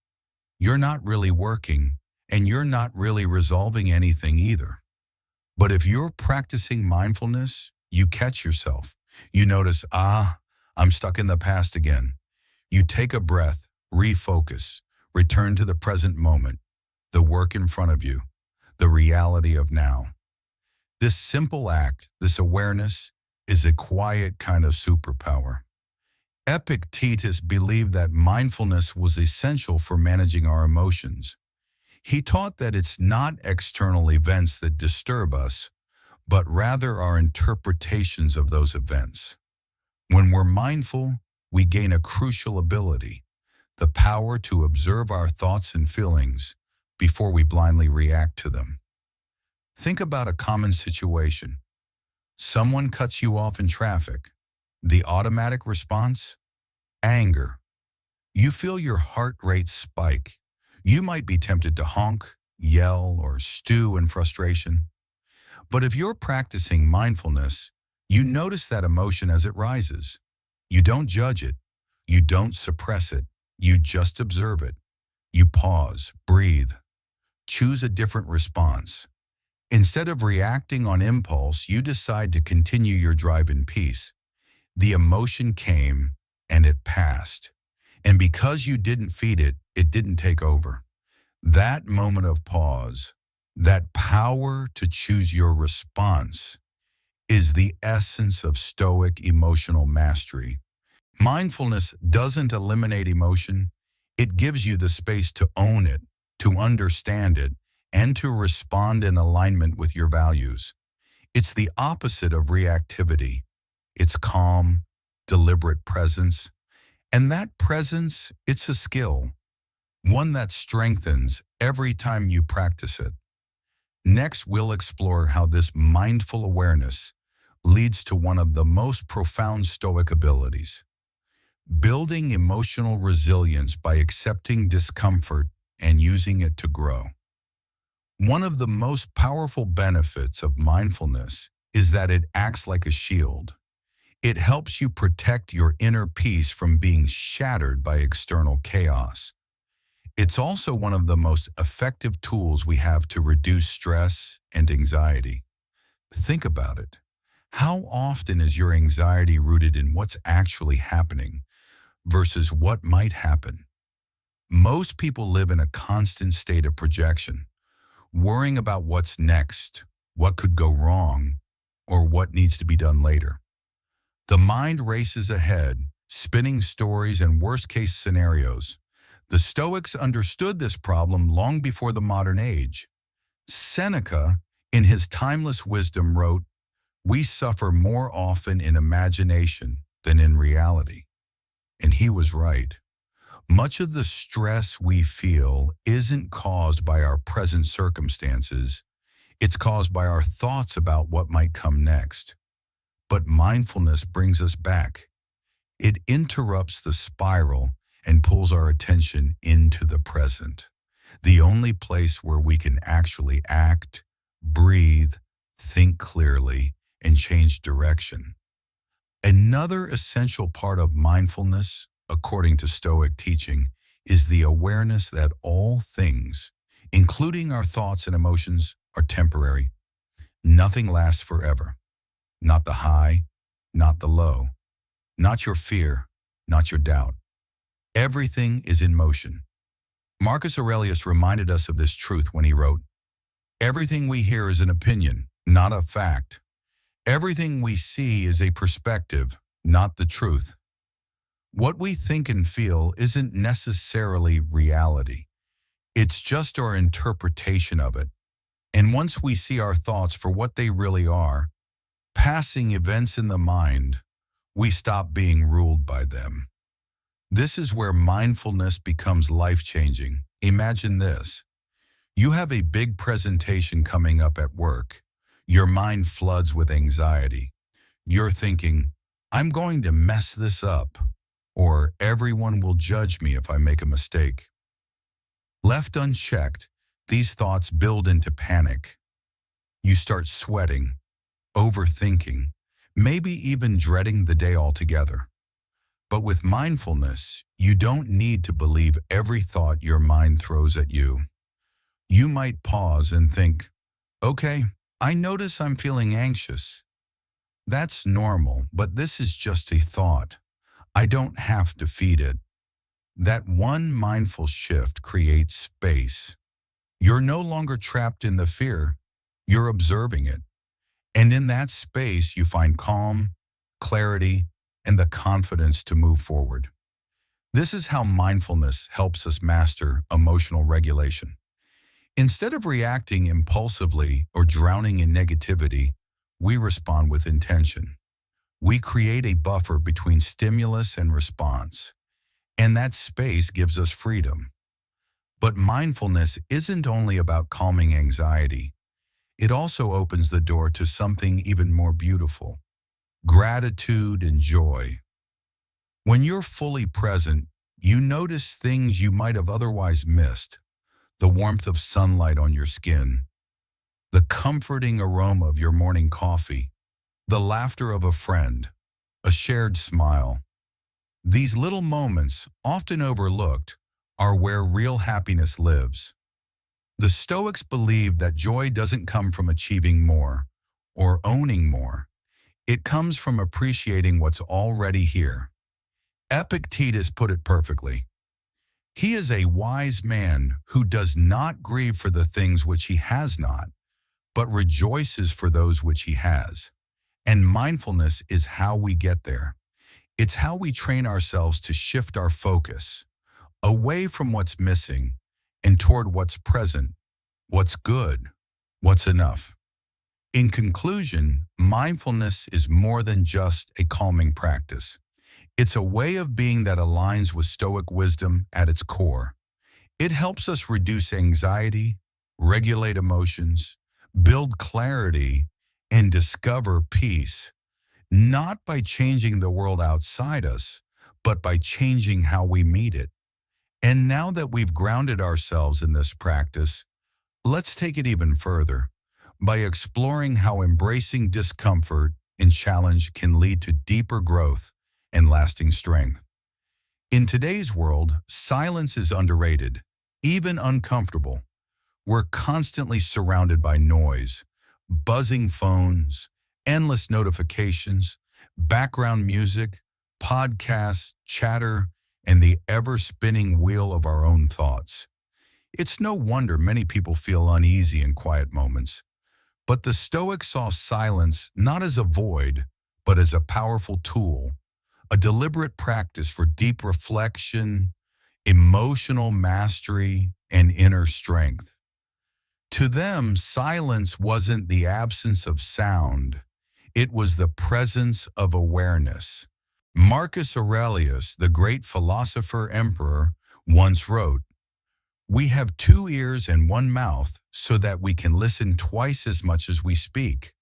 You're not really working, and you're not really resolving anything either. But if you're practicing mindfulness, you catch yourself. You notice, I'm stuck in the past again. You take a breath, refocus, return to the present moment, the work in front of you, the reality of now. This simple act, this awareness, is a quiet kind of superpower. Epictetus believed that mindfulness was essential for managing our emotions. He taught that it's not external events that disturb us, but rather our interpretations of those events. When we're mindful, we gain a crucial ability, the power to observe our thoughts and feelings before we blindly react to them. Think about a common situation. Someone cuts you off in traffic. The automatic response? Anger. You feel your heart rate spike. You might be tempted to honk, yell, or stew in frustration. But if you're practicing mindfulness, you notice that emotion as it rises. You don't judge it. You don't suppress it. You just observe it. You pause, breathe, choose a different response. Instead of reacting on impulse, you decide to continue your drive in peace. The emotion came and it passed. And because you didn't feed it, it didn't take over. That moment of pause, That power to choose your response is the essence of Stoic emotional mastery. Mindfulness doesn't eliminate emotion, it gives you the space to own it, to understand it, and to respond in alignment with your values. It's the opposite of reactivity. It's calm, deliberate presence. And that presence, it's a skill, one that strengthens every time you practice it. Next, we'll explore how this mindful awareness leads to one of the most profound Stoic abilities, building emotional resilience by accepting discomfort and using it to grow. One of the most powerful benefits of mindfulness is that it acts like a shield. It helps you protect your inner peace from being shattered by external chaos. It's also one of the most effective tools we have to reduce stress and anxiety. Think about it. How often is your anxiety rooted in what's actually happening versus what might happen? Most people live in a constant state of projection, worrying about what's next, what could go wrong, or what needs to be done later. The mind races ahead, spinning stories and worst-case scenarios. The Stoics understood this problem long before the modern age. Seneca, in his timeless wisdom, wrote, "We suffer more often in imagination than in reality." And he was right. Much of the stress we feel isn't caused by our present circumstances. It's caused by our thoughts about what might come next. But mindfulness brings us back. It interrupts the spiral and pulls our attention into the present, the only place where we can actually act, breathe, think clearly, and change direction. Another essential part of mindfulness, according to Stoic teaching, is the awareness that all things, including our thoughts and emotions, are temporary. Nothing lasts forever. Not the high, not the low, not your fear, not your doubt. Everything is in motion. Marcus Aurelius reminded us of this truth when he wrote, "Everything we hear is an opinion, not a fact. Everything we see is a perspective, not the truth." What we think and feel isn't necessarily reality. It's just our interpretation of it. And once we see our thoughts for what they really are, passing events in the mind, we stop being ruled by them. This is where mindfulness becomes life-changing. Imagine this. You have a big presentation coming up at work. Your mind floods with anxiety. You're thinking, "I'm going to mess this up," or "everyone will judge me if I make a mistake." Left unchecked, these thoughts build into panic. You start sweating, overthinking, maybe even dreading the day altogether. But with mindfulness, you don't need to believe every thought your mind throws at you. You might pause and think, "Okay, I notice I'm feeling anxious. That's normal, but this is just a thought. I don't have to feed it." That one mindful shift creates space. You're no longer trapped in the fear, you're observing it. And in that space, you find calm, clarity, and the confidence to move forward. This is how mindfulness helps us master emotional regulation. Instead of reacting impulsively or drowning in negativity, we respond with intention. We create a buffer between stimulus and response, and that space gives us freedom. But mindfulness isn't only about calming anxiety. It also opens the door to something even more beautiful: gratitude and joy. When you're fully present, you notice things you might have otherwise missed: the warmth of sunlight on your skin, the comforting aroma of your morning coffee, the laughter of a friend, a shared smile. These little moments, often overlooked, are where real happiness lives. The Stoics believed that joy doesn't come from achieving more or owning more. It comes from appreciating what's already here. Epictetus put it perfectly. He is a wise man who does not grieve for the things which he has not, but rejoices for those which he has. And mindfulness is how we get there. It's how we train ourselves to shift our focus away from what's missing and toward what's present, what's good, what's enough. In conclusion, mindfulness is more than just a calming practice. It's a way of being that aligns with Stoic wisdom at its core. It helps us reduce anxiety, regulate emotions, build clarity, and discover peace, not by changing the world outside us, but by changing how we meet it. And now that we've grounded ourselves in this practice, let's take it even further by exploring how embracing discomfort and challenge can lead to deeper growth and lasting strength. In today's world, silence is underrated, even uncomfortable. We're constantly surrounded by noise, buzzing phones, endless notifications, background music, podcasts, chatter, and the ever-spinning wheel of our own thoughts. It's no wonder many people feel uneasy in quiet moments. But the Stoics saw silence not as a void, but as a powerful tool, a deliberate practice for deep reflection, emotional mastery, and inner strength. To them, silence wasn't the absence of sound. It was the presence of awareness. Marcus Aurelius, the great philosopher emperor, once wrote, "We have two ears and one mouth so that we can listen twice as much as we speak."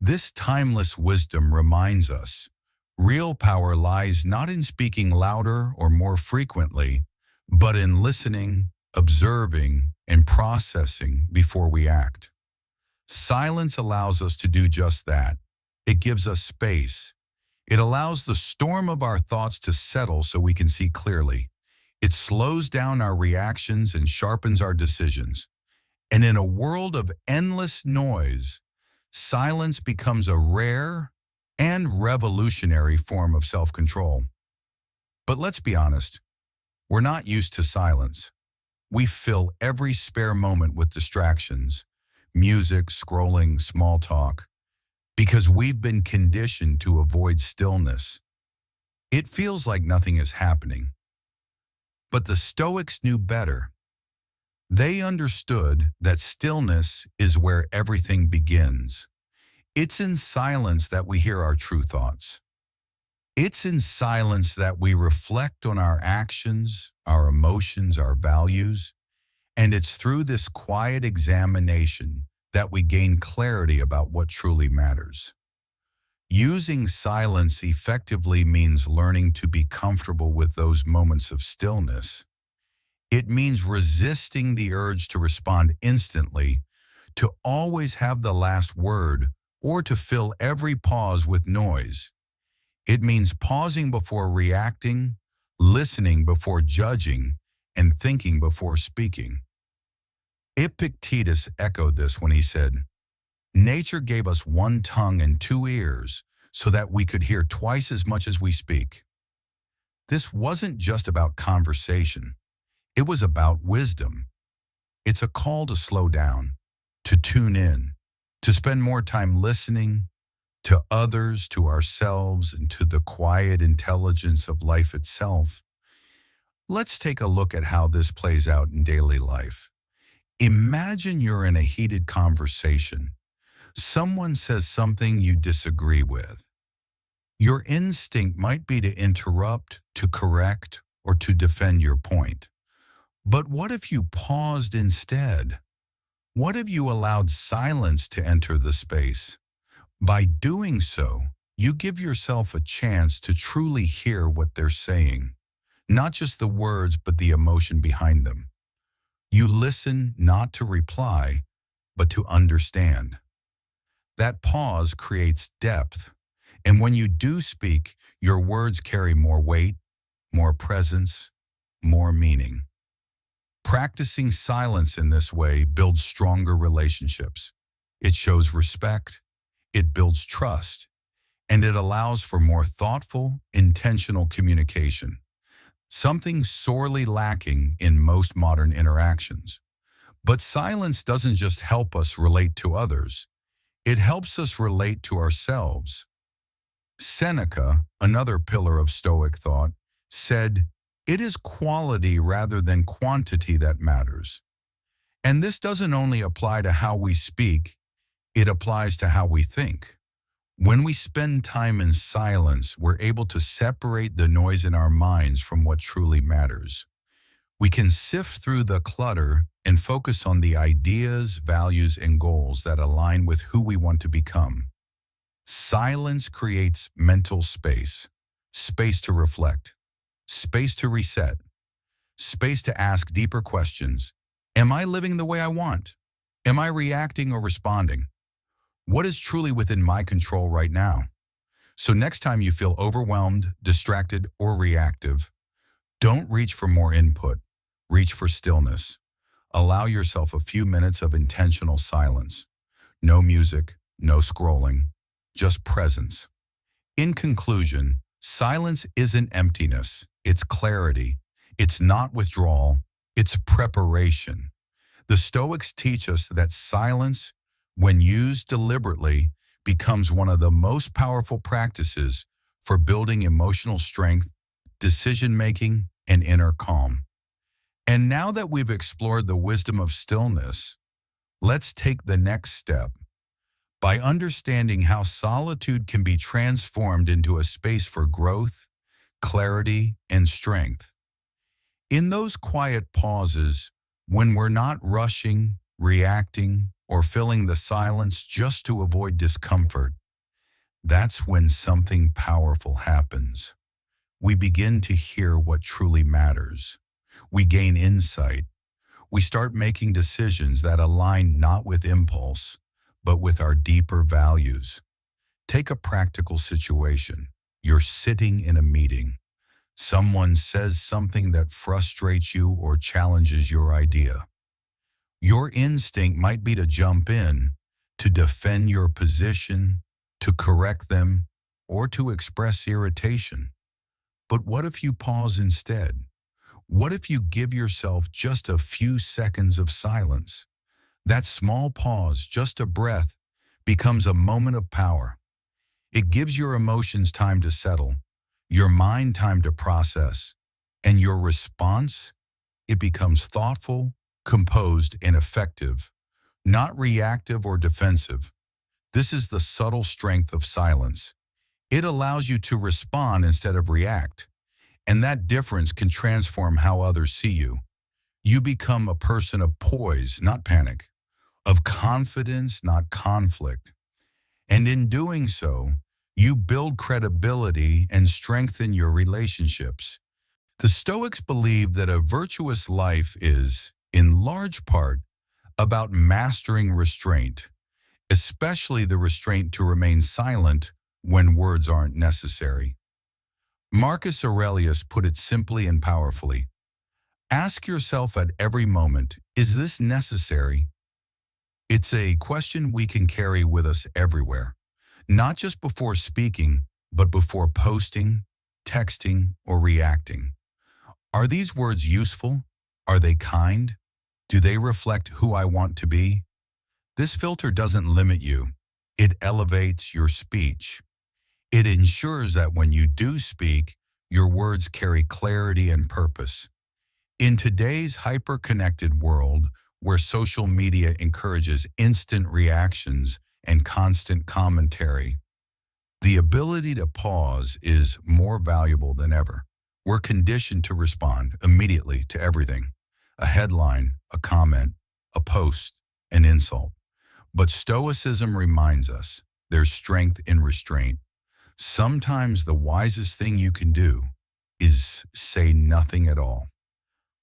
This timeless wisdom reminds us, real power lies not in speaking louder or more frequently, but in listening, observing, and processing before we act. Silence allows us to do just that. It gives us space. It allows the storm of our thoughts to settle so we can see clearly. It slows down our reactions and sharpens our decisions. And in a world of endless noise, silence becomes a rare and revolutionary form of self-control. But let's be honest, we're not used to silence. We fill every spare moment with distractions, music, scrolling, small talk, because we've been conditioned to avoid stillness. It feels like nothing is happening. But the Stoics knew better. They understood that stillness is where everything begins. It's in silence that we hear our true thoughts. It's in silence that we reflect on our actions, our emotions, our values, and it's through this quiet examination that we gain clarity about what truly matters. Using silence effectively means learning to be comfortable with those moments of stillness. It means resisting the urge to respond instantly, to always have the last word, or to fill every pause with noise. It means pausing before reacting, listening before judging, and thinking before speaking. Epictetus echoed this when he said, "Nature gave us one tongue and two ears so that we could hear twice as much as we speak." This wasn't just about conversation. It was about wisdom. It's a call to slow down, to tune in, to spend more time listening to others, to ourselves, and to the quiet intelligence of life itself. Let's take a look at how this plays out in daily life. Imagine you're in a heated conversation. Someone says something you disagree with. Your instinct might be to interrupt, to correct, or to defend your point. But what if you paused instead? What if you allowed silence to enter the space? By doing so, you give yourself a chance to truly hear what they're saying, not just the words, but the emotion behind them. You listen not to reply, but to understand. That pause creates depth, and when you do speak, your words carry more weight, more presence, more meaning. Practicing silence in this way builds stronger relationships. It shows respect, it builds trust, and it allows for more thoughtful, intentional communication. something sorely lacking in most modern interactions. But silence doesn't just help us relate to others, it helps us relate to ourselves. Seneca, another pillar of Stoic thought, said, "It is quality rather than quantity that matters." And this doesn't only apply to how we speak, it applies to how we think. When we spend time in silence, we're able to separate the noise in our minds from what truly matters. We can sift through the clutter and focus on the ideas, values, and goals that align with who we want to become. Silence creates mental space, space to reflect, space to reset, space to ask deeper questions. Am I living the way I want? Am I reacting or responding? What is truly within my control right now? So next time you feel overwhelmed, distracted, or reactive, don't reach for more input. Reach for stillness. Allow yourself a few minutes of intentional silence. No music, no scrolling, just presence. In conclusion, silence isn't emptiness, it's clarity. It's not withdrawal, it's preparation. The Stoics teach us that silence, when used deliberately, becomes one of the most powerful practices for building emotional strength, decision-making, and inner calm. And now that we've explored the wisdom of stillness, let's take the next step. By understanding how solitude can be transformed into a space for growth, clarity, and strength. In those quiet pauses, when we're not rushing, reacting, or filling the silence just to avoid discomfort, that's when something powerful happens. We begin to hear what truly matters. We gain insight. We start making decisions that align not with impulse, but with our deeper values. Take a practical situation. You're sitting in a meeting. Someone says something that frustrates you or challenges your idea. Your instinct might be to jump in, to defend your position, to correct them, or to express irritation. But what if you pause instead? What if you give yourself just a few seconds of silence? That small pause, just a breath, becomes a moment of power. It gives your emotions time to settle, your mind time to process, and your response, it becomes thoughtful, composed, and effective, not reactive or defensive. This is the subtle strength of silence. It allows you to respond instead of react, and that difference can transform how others see you. You become a person of poise, not panic, of confidence, not conflict. And in doing so, you build credibility and strengthen your relationships. The Stoics believe that a virtuous life is, in large part, about mastering restraint, especially the restraint to remain silent when words aren't necessary. Marcus Aurelius put it simply and powerfully. Ask yourself at every moment, is this necessary? It's a question we can carry with us everywhere, not just before speaking, but before posting, texting, or reacting. Are these words useful? Are they kind? Do they reflect who I want to be? This filter doesn't limit you. It elevates your speech. It ensures that when you do speak, your words carry clarity and purpose. In today's hyper-connected world, where social media encourages instant reactions and constant commentary, the ability to pause is more valuable than ever. We're conditioned to respond immediately to everything: a headline, a comment, a post, an insult. But Stoicism reminds us there's strength in restraint. Sometimes the wisest thing you can do is say nothing at all.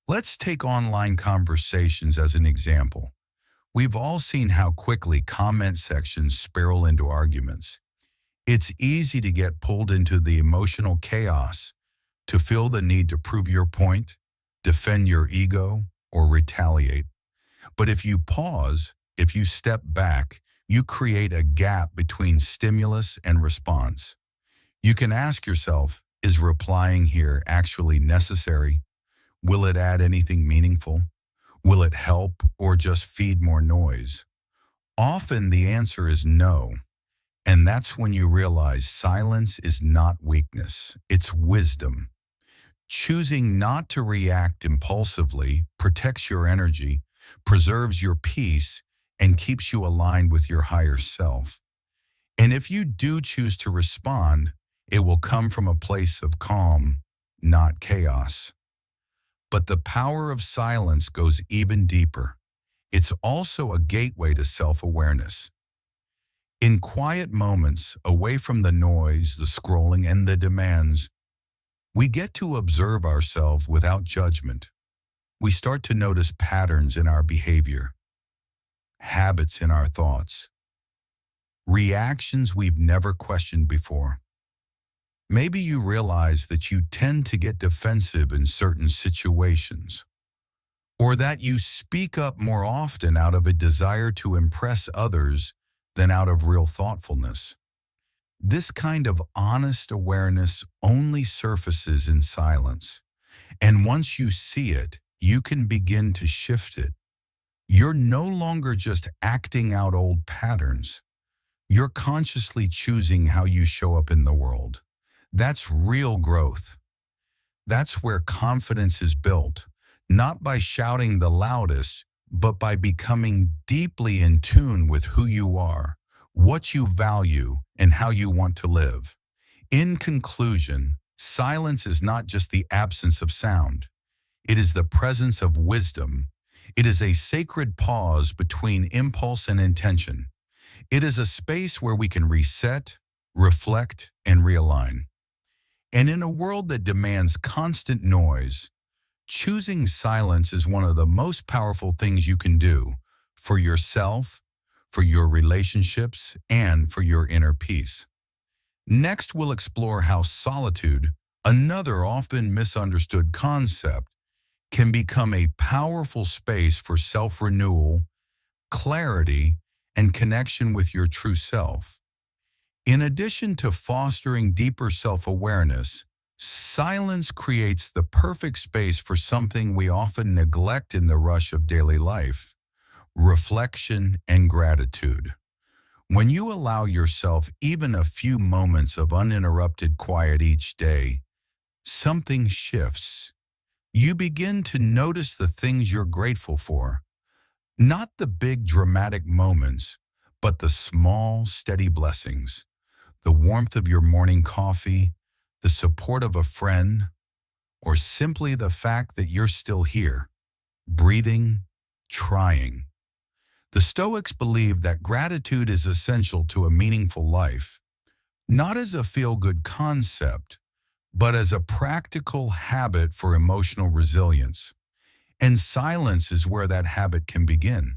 Let's take online conversations as an example. We've all seen how quickly comment sections spiral into arguments. It's easy to get pulled into the emotional chaos, to feel the need to prove your point, defend your ego, or retaliate. But if you pause, if you step back, you create a gap between stimulus and response. You can ask yourself, Is replying here actually necessary? Will it add anything meaningful? Will it help or just feed more noise? Often the answer is no. And that's when you realize silence is not weakness, it's wisdom. Choosing not to react impulsively protects your energy, preserves your peace, and keeps you aligned with your higher self. And if you do choose to respond, it will come from a place of calm, not chaos. But the power of silence goes even deeper. It's also a gateway to self-awareness. In quiet moments, away from the noise, the scrolling, and the demands, we get to observe ourselves without judgment. We start to notice patterns in our behavior, habits in our thoughts, reactions we've never questioned before. Maybe you realize that you tend to get defensive in certain situations, or that you speak up more often out of a desire to impress others than out of real thoughtfulness. This kind of honest awareness only surfaces in silence, and once you see it, you can begin to shift it. You're no longer just acting out old patterns. You're consciously choosing how you show up in the world. That's real growth. That's where confidence is built, not by shouting the loudest, but by becoming deeply in tune with who you are, what you value, and how you want to live. In conclusion, silence is not just the absence of sound. It is the presence of wisdom. It is a sacred pause between impulse and intention. It is a space where we can reset, reflect, and realign. And in a world that demands constant noise, choosing silence is one of the most powerful things you can do for yourself, for your relationships, and for your inner peace. Next, we'll explore how solitude, another often misunderstood concept, can become a powerful space for self-renewal, clarity, and connection with your true self. In addition to fostering deeper self-awareness, silence creates the perfect space for something we often neglect in the rush of daily life: reflection and gratitude. When you allow yourself even a few moments of uninterrupted quiet each day, something shifts. You begin to notice the things you're grateful for, not the big dramatic moments, but the small, steady blessings: the warmth of your morning coffee, the support of a friend, or simply the fact that you're still here, breathing, trying. The Stoics believed that gratitude is essential to a meaningful life, not as a feel-good concept, but as a practical habit for emotional resilience. And silence is where that habit can begin.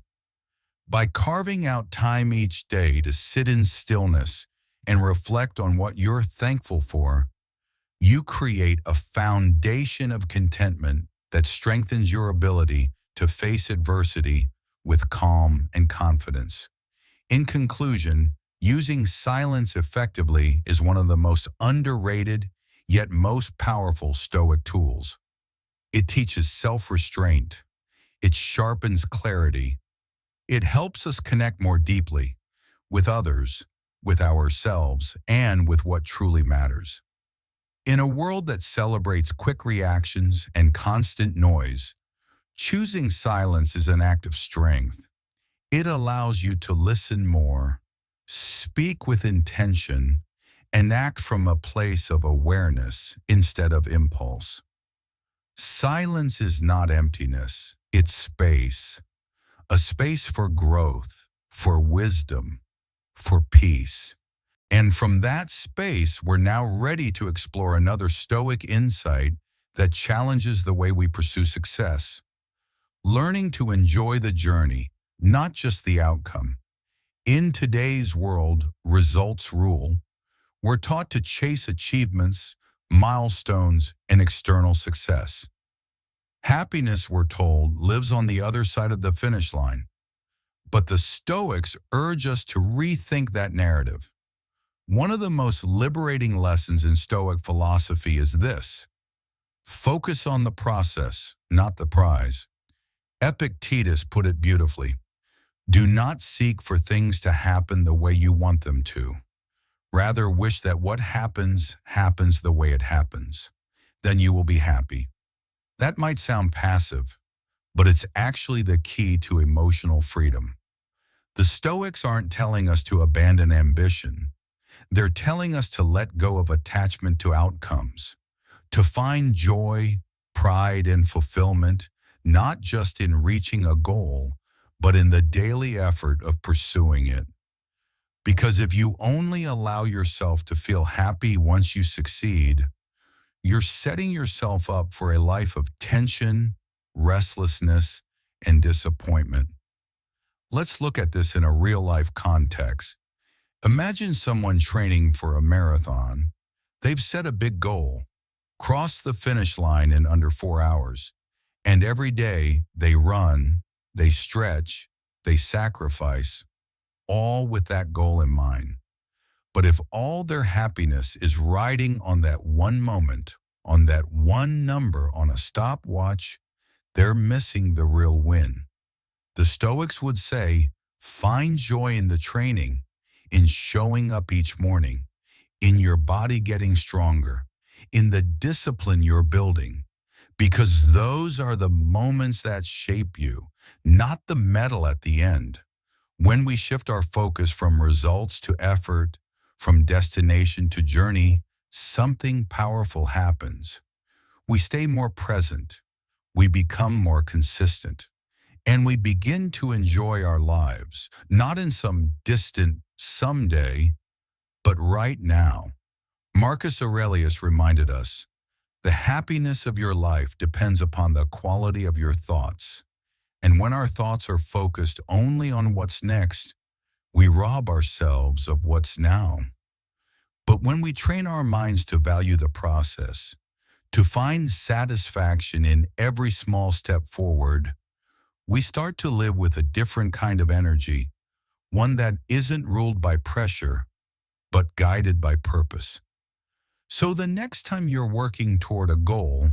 By carving out time each day to sit in stillness and reflect on what you're thankful for, you create a foundation of contentment that strengthens your ability to face adversity with calm and confidence. In conclusion, using silence effectively is one of the most underrated yet most powerful Stoic tools. It teaches self-restraint. It sharpens clarity. It helps us connect more deeply with others, with ourselves, and with what truly matters. In a world that celebrates quick reactions and constant noise, choosing silence is an act of strength. It allows you to listen more, speak with intention, and act from a place of awareness instead of impulse. Silence is not emptiness, it's space. A space for growth, for wisdom, for peace. And from that space, we're now ready to explore another Stoic insight that challenges the way we pursue success. Learning to enjoy the journey, not just the outcome. In today's world, results rule. We're taught to chase achievements, milestones, and external success. Happiness, we're told, lives on the other side of the finish line. But the Stoics urge us to rethink that narrative. One of the most liberating lessons in Stoic philosophy is this: focus on the process, not the prize. Epictetus put it beautifully. Do not seek for things to happen the way you want them to. Rather, wish that what happens happens the way it happens. Then you will be happy. That might sound passive, but it's actually the key to emotional freedom. The Stoics aren't telling us to abandon ambition. They're telling us to let go of attachment to outcomes, to find joy, pride, and fulfillment, not just in reaching a goal, but in the daily effort of pursuing it. Because if you only allow yourself to feel happy once you succeed, you're setting yourself up for a life of tension, restlessness, and disappointment. Let's look at this in a real-life context. Imagine someone training for a marathon. They've set a big goal, crossed the finish line in under 4 hours, and every day they run, they stretch, they sacrifice, all with that goal in mind. But if all their happiness is riding on that one moment, on that one number on a stopwatch, they're missing the real win. The Stoics would say, find joy in the training, in showing up each morning, in your body getting stronger, in the discipline you're building, because those are the moments that shape you, not the medal at the end. When we shift our focus from results to effort, from destination to journey, something powerful happens. We stay more present, we become more consistent, and we begin to enjoy our lives, not in some distant someday, but right now. Marcus Aurelius reminded us, the happiness of your life depends upon the quality of your thoughts. And when our thoughts are focused only on what's next, we rob ourselves of what's now. But when we train our minds to value the process, to find satisfaction in every small step forward, we start to live with a different kind of energy, one that isn't ruled by pressure, but guided by purpose. So the next time you're working toward a goal,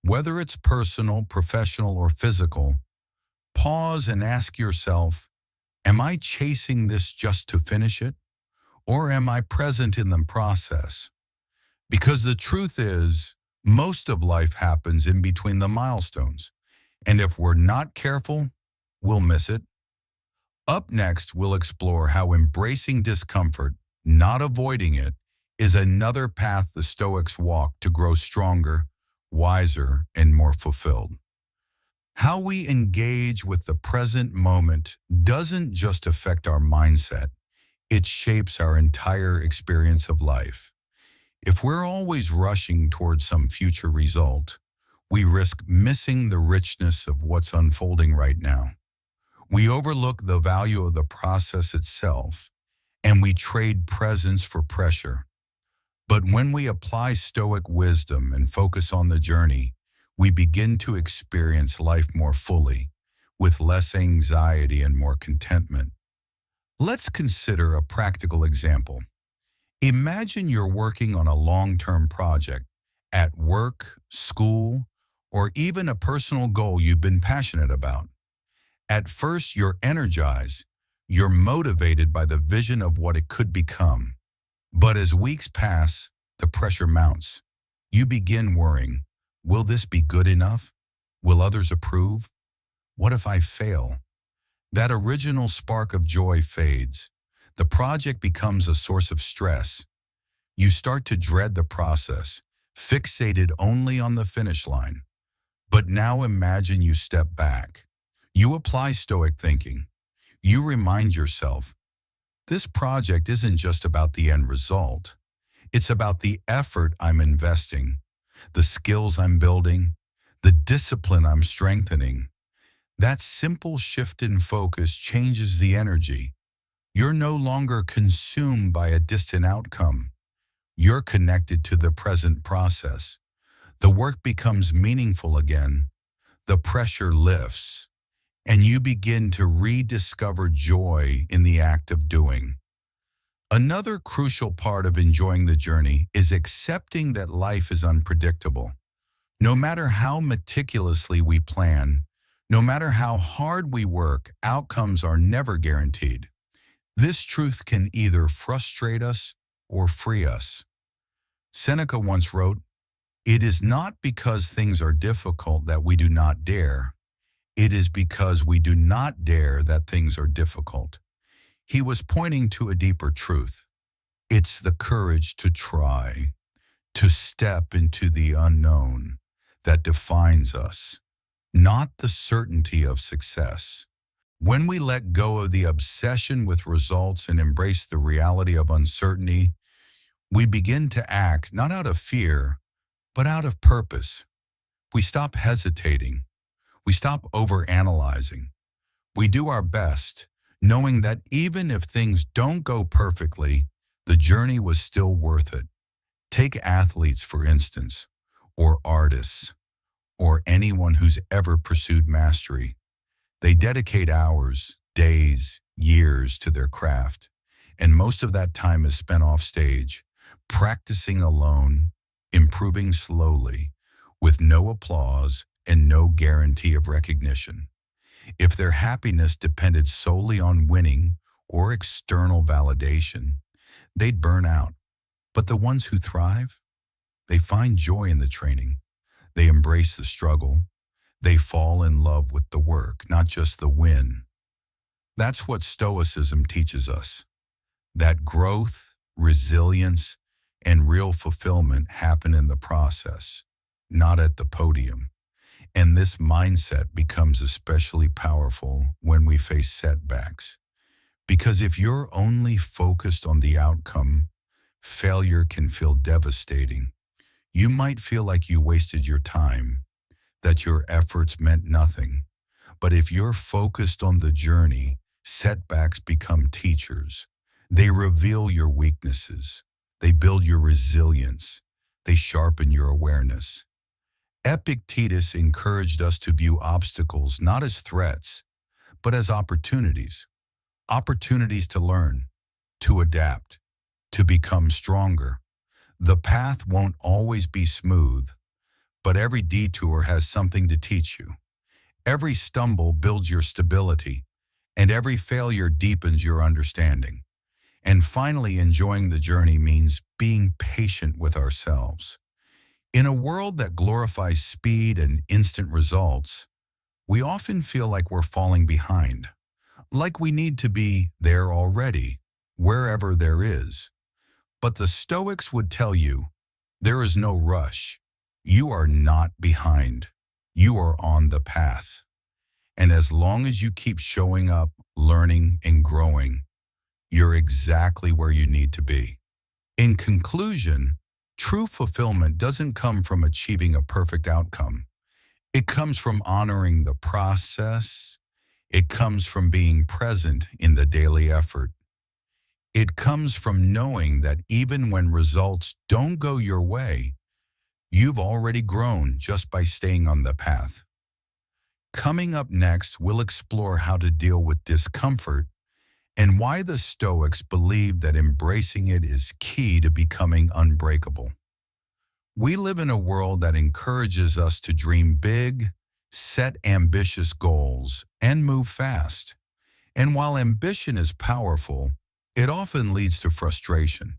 whether it's personal, professional, or physical, pause and ask yourself, am I chasing this just to finish it? Or am I present in the process? Because the truth is, most of life happens in between the milestones. And if we're not careful, we'll miss it. Up next, we'll explore how embracing discomfort, not avoiding it, is another path the Stoics walk to grow stronger, wiser, and more fulfilled. How we engage with the present moment doesn't just affect our mindset, it shapes our entire experience of life. If we're always rushing towards some future result, we risk missing the richness of what's unfolding right now. We overlook the value of the process itself, and we trade presence for pressure. But when we apply Stoic wisdom and focus on the journey, we begin to experience life more fully, with less anxiety and more contentment. Let's consider a practical example. Imagine you're working on a long-term project at work, school, or even a personal goal you've been passionate about. At first, you're energized. You're motivated by the vision of what it could become. But as weeks pass, the pressure mounts. You begin worrying, will this be good enough? Will others approve? What if I fail? That original spark of joy fades. The project becomes a source of stress. You start to dread the process, fixated only on the finish line. But now imagine you step back. You apply Stoic thinking. You remind yourself, this project isn't just about the end result. It's about the effort I'm investing, the skills I'm building, the discipline I'm strengthening. That simple shift in focus changes the energy. You're no longer consumed by a distant outcome. You're connected to the present process. The work becomes meaningful again. The pressure lifts, and you begin to rediscover joy in the act of doing. Another crucial part of enjoying the journey is accepting that life is unpredictable. No matter how meticulously we plan, no matter how hard we work, outcomes are never guaranteed. This truth can either frustrate us or free us. Seneca once wrote, "It is not because things are difficult that we do not dare. It is because we do not dare that things are difficult." He was pointing to a deeper truth. It's the courage to try, to step into the unknown that defines us, not the certainty of success. When we let go of the obsession with results and embrace the reality of uncertainty, we begin to act not out of fear, but out of purpose. We stop hesitating. We stop overanalyzing. We do our best, knowing that even if things don't go perfectly, the journey was still worth it. Take athletes, for instance, or artists, or anyone who's ever pursued mastery. They dedicate hours, days, years to their craft, and most of that time is spent off stage, practicing alone, improving slowly, with no applause and no guarantee of recognition. If their happiness depended solely on winning or external validation, they'd burn out. But the ones who thrive, they find joy in the training. They embrace the struggle. They fall in love with the work, not just the win. That's what Stoicism teaches us, that growth, resilience, and real fulfillment happen in the process, not at the podium. And this mindset becomes especially powerful when we face setbacks. Because if you're only focused on the outcome, failure can feel devastating. You might feel like you wasted your time, that your efforts meant nothing. But if you're focused on the journey, setbacks become teachers. They reveal your weaknesses. They build your resilience. They sharpen your awareness. Epictetus encouraged us to view obstacles not as threats, but as opportunities. Opportunities to learn, to adapt, to become stronger. The path won't always be smooth, but every detour has something to teach you. Every stumble builds your stability, and every failure deepens your understanding. And finally, enjoying the journey means being patient with ourselves. In a world that glorifies speed and instant results, we often feel like we're falling behind, like we need to be there already, wherever there is. But the Stoics would tell you, there is no rush. You are not behind. You are on the path. And as long as you keep showing up, learning, and growing, you're exactly where you need to be. In conclusion, true fulfillment doesn't come from achieving a perfect outcome. It comes from honoring the process. It comes from being present in the daily effort. It comes from knowing that even when results don't go your way, you've already grown just by staying on the path. Coming up next, we'll explore how to deal with discomfort and why the Stoics believe that embracing it is key to becoming unbreakable. We live in a world that encourages us to dream big, set ambitious goals, and move fast. And while ambition is powerful, it often leads to frustration,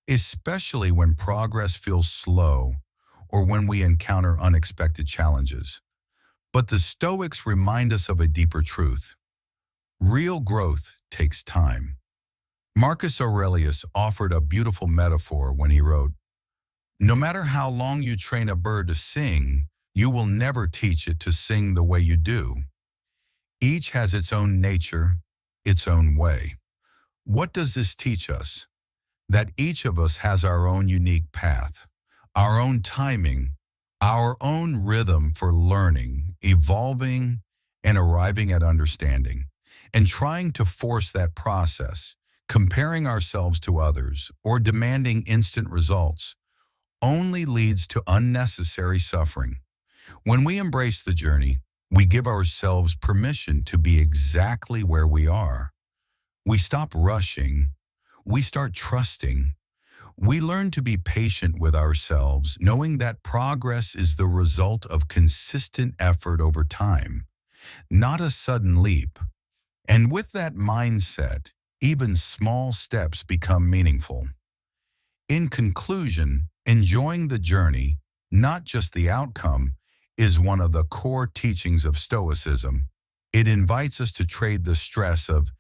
especially when progress feels slow or when we encounter unexpected challenges. But the Stoics remind us of a deeper truth. Real growth takes time. Marcus Aurelius offered a beautiful metaphor when he wrote, "No matter how long you train a bird to sing, you will never teach it to sing the way you do." Each has its own nature, its own way. What does this teach us? That each of us has our own unique path, our own timing, our own rhythm for learning, evolving, and arriving at understanding. And trying to force that process, comparing ourselves to others, or demanding instant results, only leads to unnecessary suffering. When we embrace the journey, we give ourselves permission to be exactly where we are. We stop rushing. We start trusting. We learn to be patient with ourselves, knowing that progress is the result of consistent effort over time, not a sudden leap. And with that mindset, even small steps become meaningful. In conclusion, enjoying the journey, not just the outcome, is one of the core teachings of Stoicism. It invites us to trade the stress of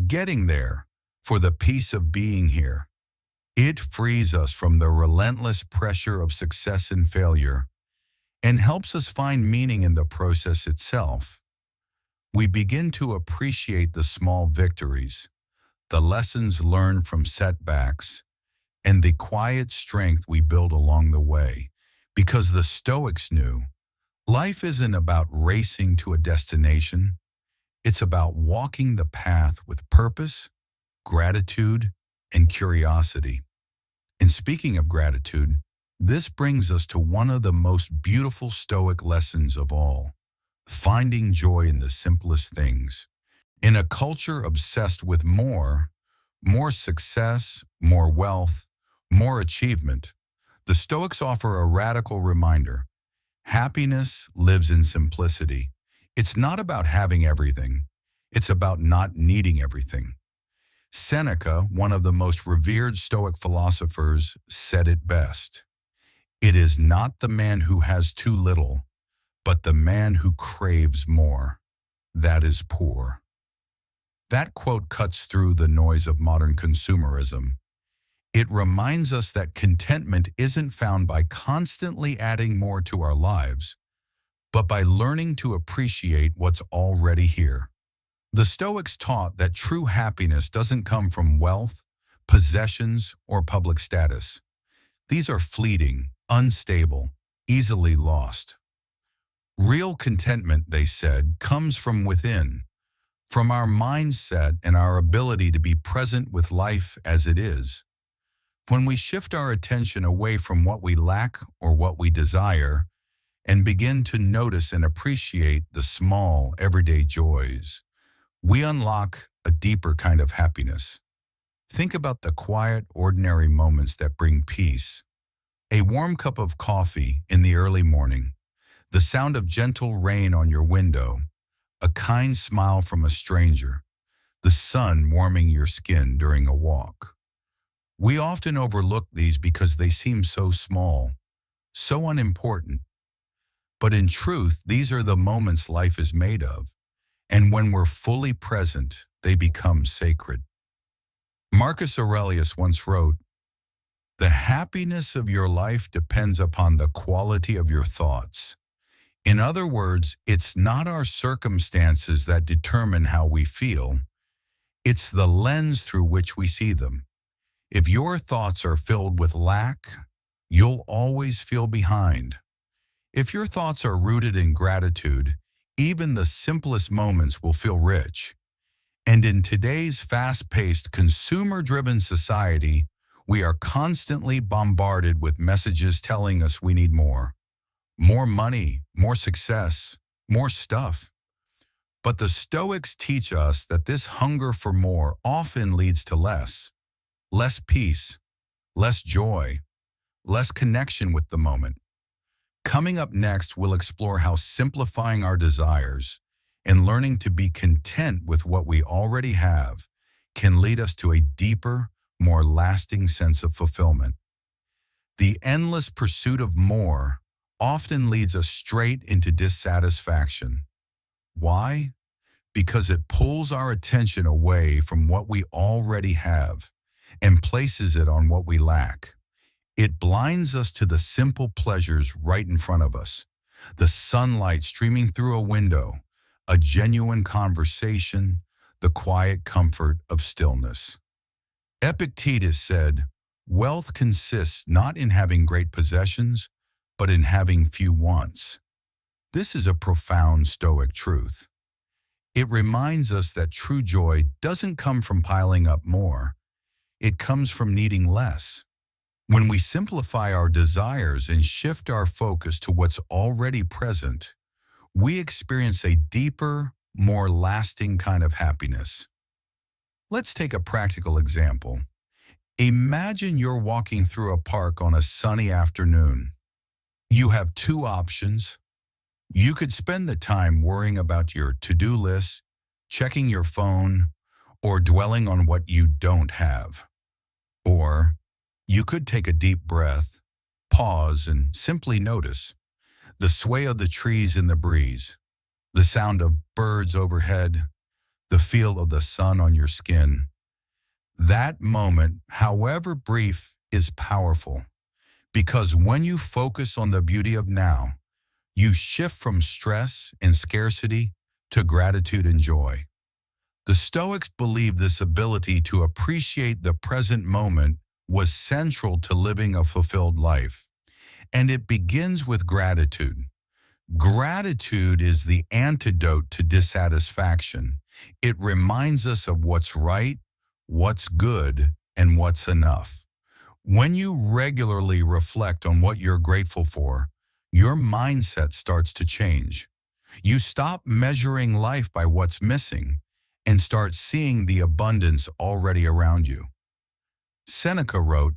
getting there for the peace of being here. It frees us from the relentless pressure of success and failure and helps us find meaning in the process itself. We begin to appreciate the small victories, the lessons learned from setbacks, and the quiet strength we build along the way. Because the Stoics knew life isn't about racing to a destination, it's about walking the path with purpose, gratitude, and curiosity. And speaking of gratitude, this brings us to one of the most beautiful Stoic lessons of all, finding joy in the simplest things. In a culture obsessed with more success, more wealth, more achievement, the Stoics offer a radical reminder. Happiness lives in simplicity. It's not about having everything. It's about not needing everything. Seneca, one of the most revered Stoic philosophers, said it best. It is not the man who has too little, but the man who craves more. That is poor. That quote cuts through the noise of modern consumerism. It reminds us that contentment isn't found by constantly adding more to our lives, but by learning to appreciate what's already here. The Stoics taught that true happiness doesn't come from wealth, possessions, or public status. These are fleeting, unstable, easily lost. Real contentment, they said, comes from within, from our mindset and our ability to be present with life as it is. When we shift our attention away from what we lack or what we desire and begin to notice and appreciate the small, everyday joys, we unlock a deeper kind of happiness. Think about the quiet, ordinary moments that bring peace. A warm cup of coffee in the early morning, the sound of gentle rain on your window, a kind smile from a stranger, the sun warming your skin during a walk. We often overlook these because they seem so small, so unimportant. But in truth, these are the moments life is made of, and when we're fully present, they become sacred. Marcus Aurelius once wrote, "The happiness of your life depends upon the quality of your thoughts." In other words, it's not our circumstances that determine how we feel, it's the lens through which we see them. If your thoughts are filled with lack, you'll always feel behind. If your thoughts are rooted in gratitude, even the simplest moments will feel rich. And in today's fast-paced, consumer-driven society, we are constantly bombarded with messages telling us we need more. More money, more success, more stuff. But the Stoics teach us that this hunger for more often leads to less. Less peace, less joy, less connection with the moment. Coming up next, we'll explore how simplifying our desires and learning to be content with what we already have can lead us to a deeper, more lasting sense of fulfillment. The endless pursuit of more often leads us straight into dissatisfaction. Why? Because it pulls our attention away from what we already have and places it on what we lack. It blinds us to the simple pleasures right in front of us. The sunlight streaming through a window, a genuine conversation, the quiet comfort of stillness. Epictetus said, "Wealth consists not in having great possessions, but in having few wants." This is a profound Stoic truth. It reminds us that true joy doesn't come from piling up more. It comes from needing less. When we simplify our desires and shift our focus to what's already present, we experience a deeper, more lasting kind of happiness. Let's take a practical example. Imagine you're walking through a park on a sunny afternoon. You have two options. You could spend the time worrying about your to-do list, checking your phone, or dwelling on what you don't have. Or you could take a deep breath, pause, and simply notice the sway of the trees in the breeze, the sound of birds overhead, the feel of the sun on your skin. That moment, however brief, is powerful because when you focus on the beauty of now, you shift from stress and scarcity to gratitude and joy. The Stoics believed this ability to appreciate the present moment was central to living a fulfilled life, and it begins with gratitude. Gratitude is the antidote to dissatisfaction. It reminds us of what's right, what's good, and what's enough. When you regularly reflect on what you're grateful for, your mindset starts to change. You stop measuring life by what's missing and start seeing the abundance already around you. Seneca wrote,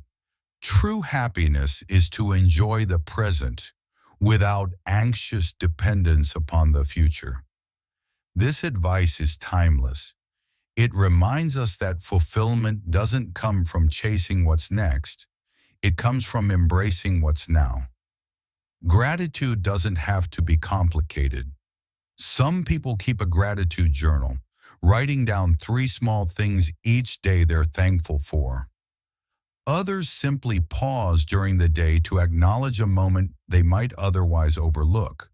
"True happiness is to enjoy the present without anxious dependence upon the future." This advice is timeless. It reminds us that fulfillment doesn't come from chasing what's next. It comes from embracing what's now. Gratitude doesn't have to be complicated. Some people keep a gratitude journal, writing down 3 small things each day they're thankful for. Others simply pause during the day to acknowledge a moment they might otherwise overlook.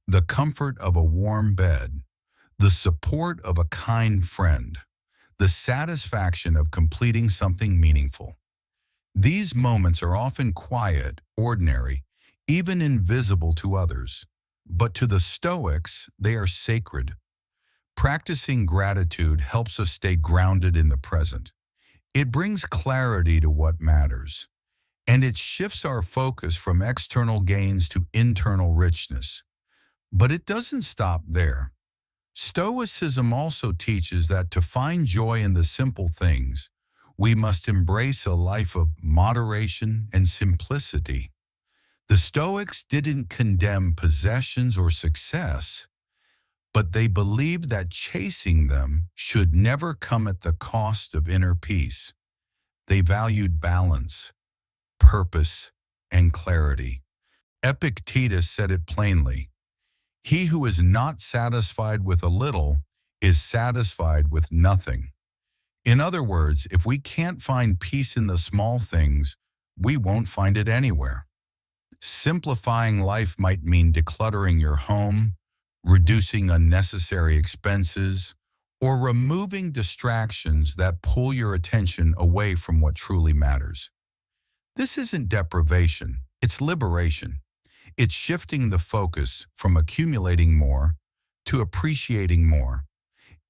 The comfort of a warm bed, the support of a kind friend, the satisfaction of completing something meaningful. These moments are often quiet, ordinary, even invisible to others. But to the Stoics, they are sacred. Practicing gratitude helps us stay grounded in the present. It brings clarity to what matters, and it shifts our focus from external gains to internal richness. But it doesn't stop there. Stoicism also teaches that to find joy in the simple things, we must embrace a life of moderation and simplicity. The Stoics didn't condemn possessions or success, but they believed that chasing them should never come at the cost of inner peace. They valued balance, purpose, and clarity. Epictetus said it plainly, "He who is not satisfied with a little is satisfied with nothing." In other words, if we can't find peace in the small things, we won't find it anywhere. Simplifying life might mean decluttering your home, reducing unnecessary expenses, or removing distractions that pull your attention away from what truly matters. This isn't deprivation, it's liberation. It's shifting the focus from accumulating more to appreciating more.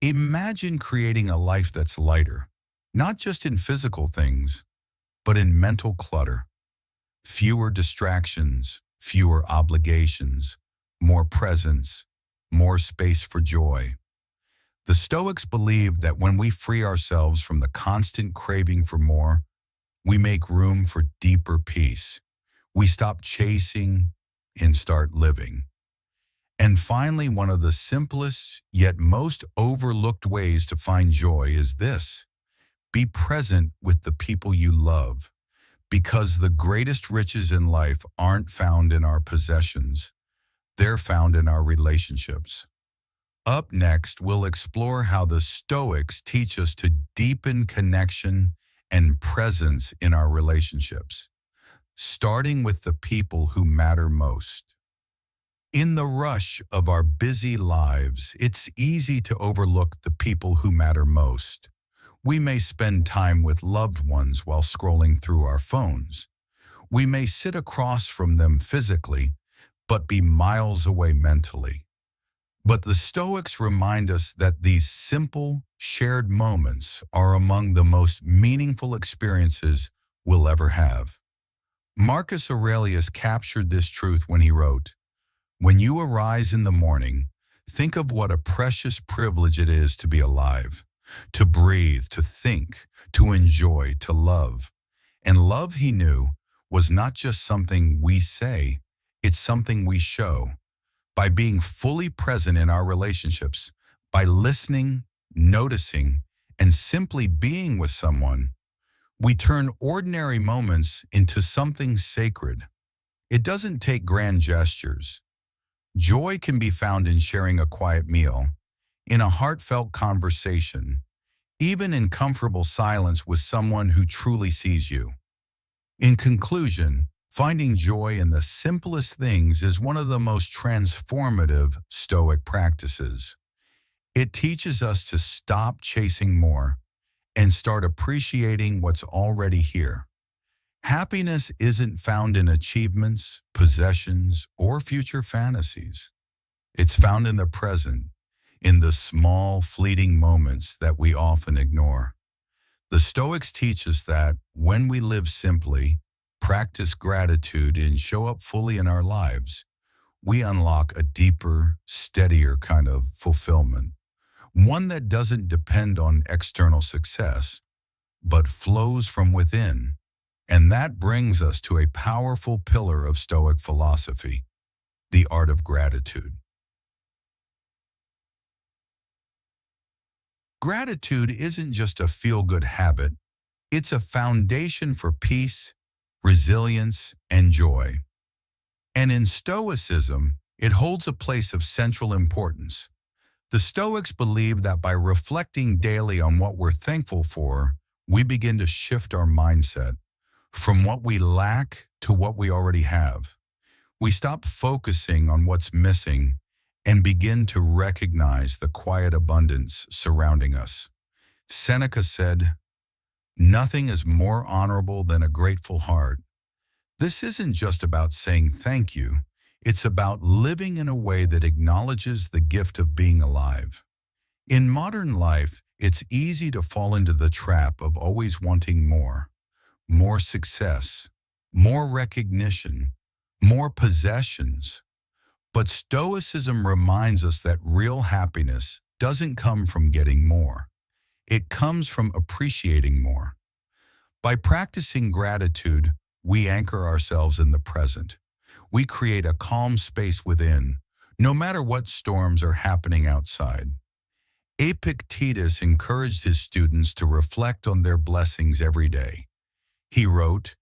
Imagine creating a life that's lighter, not just in physical things, but in mental clutter. Fewer distractions, fewer obligations, more presence, more space for joy. The Stoics believed that when we free ourselves from the constant craving for more, we make room for deeper peace. We stop chasing and start living. And finally, one of the simplest yet most overlooked ways to find joy is this: be present with the people you love, because the greatest riches in life aren't found in our possessions. They're found in our relationships. Up next, we'll explore how the Stoics teach us to deepen connection and presence in our relationships, starting with the people who matter most. In the rush of our busy lives, it's easy to overlook the people who matter most. We may spend time with loved ones while scrolling through our phones. We may sit across from them physically, but be miles away mentally. But the Stoics remind us that these simple, shared moments are among the most meaningful experiences we'll ever have. Marcus Aurelius captured this truth when he wrote, "When you arise in the morning, think of what a precious privilege it is to be alive, to breathe, to think, to to enjoy, to love. And love, he knew, was not just something we say, it's something we show. By being fully present in our relationships, by listening, noticing, and simply being with someone, we turn ordinary moments into something sacred. It doesn't take grand gestures. Joy can be found in sharing a quiet meal, in a heartfelt conversation, even in comfortable silence with someone who truly sees you. In conclusion, finding joy in the simplest things is one of the most transformative Stoic practices. It teaches us to stop chasing more and start appreciating what's already here. Happiness isn't found in achievements, possessions, or future fantasies. It's found in the present, in the small, fleeting moments that we often ignore. The Stoics teach us that when we live simply, practice gratitude, and show up fully in our lives, we unlock a deeper, steadier kind of fulfillment, one that doesn't depend on external success, but flows from within. And that brings us to a powerful pillar of Stoic philosophy, the art of gratitude. Gratitude isn't just a feel-good habit, it's a foundation for peace, resilience, and joy. And in Stoicism, it holds a place of central importance. The Stoics believe that by reflecting daily on what we're thankful for, we begin to shift our mindset from what we lack to what we already have. We stop focusing on what's missing and begin to recognize the quiet abundance surrounding us. Seneca said, "Nothing is more honorable than a grateful heart." This isn't just about saying thank you. It's about living in a way that acknowledges the gift of being alive. In modern life, it's easy to fall into the trap of always wanting more success, more recognition, more possessions. But Stoicism reminds us that real happiness doesn't come from getting more. It comes from appreciating more. By practicing gratitude, we anchor ourselves in the present. We create a calm space within, no matter what storms are happening outside. Epictetus encouraged his students to reflect on their blessings every day. He wrote,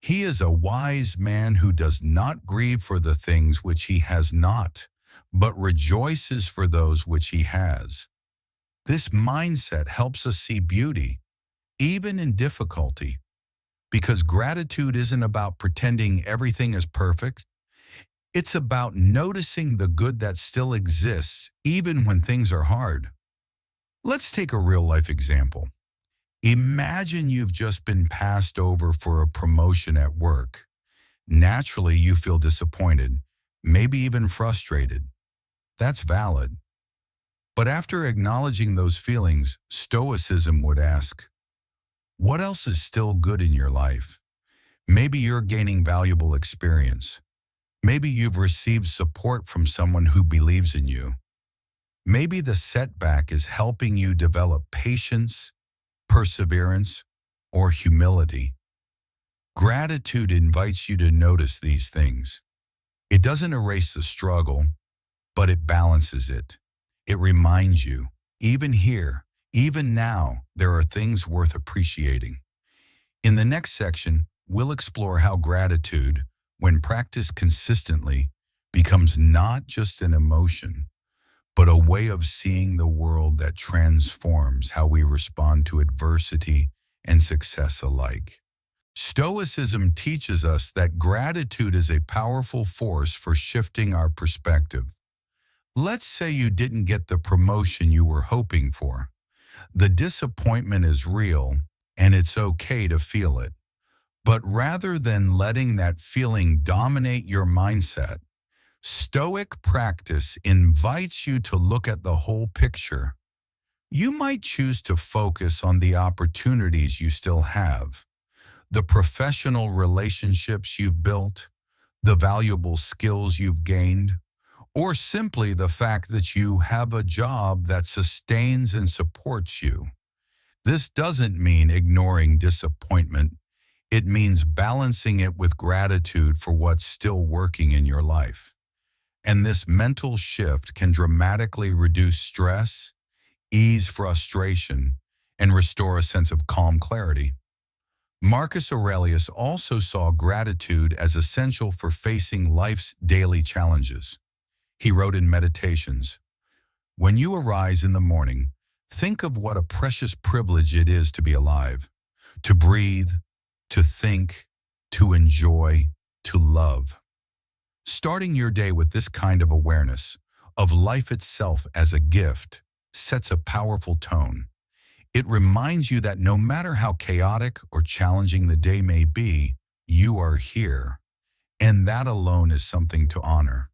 "He is a wise man who does not grieve for the things which he has not, but rejoices for those which he has." This mindset helps us see beauty, even in difficulty, because gratitude isn't about pretending everything is perfect. It's about noticing the good that still exists, even when things are hard. Let's take a real-life example. Imagine you've just been passed over for a promotion at work. Naturally, you feel disappointed, maybe even frustrated. That's valid. But after acknowledging those feelings, Stoicism would ask, what else is still good in your life? Maybe you're gaining valuable experience. Maybe you've received support from someone who believes in you. Maybe the setback is helping you develop patience, perseverance, or humility. Gratitude invites you to notice these things. It doesn't erase the struggle, but it balances it. It reminds you, even here, even now, there are things worth appreciating. In the next section, we'll explore how gratitude, when practiced consistently, becomes not just an emotion, but a way of seeing the world that transforms how we respond to adversity and success alike. Stoicism teaches us that gratitude is a powerful force for shifting our perspective. Let's say you didn't get the promotion you were hoping for. The disappointment is real, and it's okay to feel it. But rather than letting that feeling dominate your mindset, Stoic practice invites you to look at the whole picture. You might choose to focus on the opportunities you still have, the professional relationships you've built, the valuable skills you've gained, or simply the fact that you have a job that sustains and supports you. This doesn't mean ignoring disappointment. It means balancing it with gratitude for what's still working in your life. And this mental shift can dramatically reduce stress, ease frustration, and restore a sense of calm clarity. Marcus Aurelius also saw gratitude as essential for facing life's daily challenges. He wrote in Meditations, "When you arise in the morning, think of what a precious privilege it is to be alive, to breathe, to think, to enjoy, to love." Starting your day with this kind of awareness of life itself as a gift sets a powerful tone. It reminds you that no matter how chaotic or challenging the day may be, you are here, and that alone is something to honor.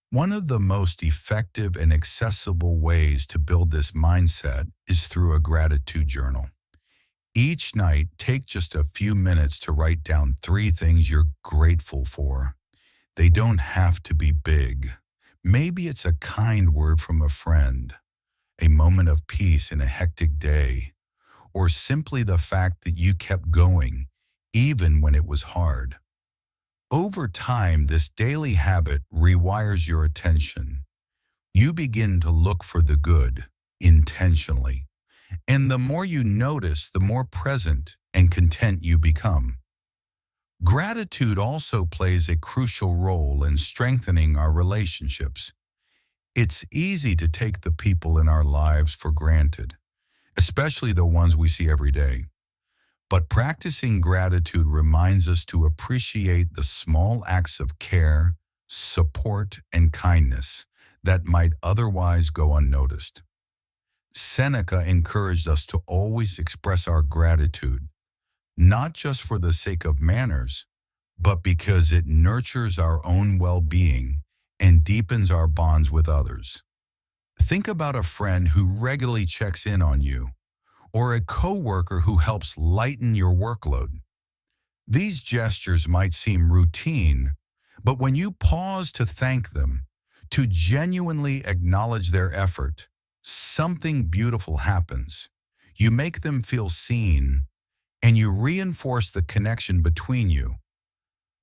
One of the most effective and accessible ways to build this mindset is through a gratitude journal. Each night, take just a few minutes to write down 3 things you're grateful for. They don't have to be big. Maybe it's a kind word from a friend, a moment of peace in a hectic day, or simply the fact that you kept going, even when it was hard. Over time, this daily habit rewires your attention. You begin to look for the good intentionally. And the more you notice, the more present and content you become. Gratitude also plays a crucial role in strengthening our relationships. It's easy to take the people in our lives for granted, especially the ones we see every day. But practicing gratitude reminds us to appreciate the small acts of care, support, and kindness that might otherwise go unnoticed. Seneca encouraged us to always express our gratitude, not just for the sake of manners, but because it nurtures our own well-being and deepens our bonds with others. Think about a friend who regularly checks in on you, or a coworker who helps lighten your workload. These gestures might seem routine, but when you pause to thank them, to genuinely acknowledge their effort, something beautiful happens. You make them feel seen, and you reinforce the connection between you.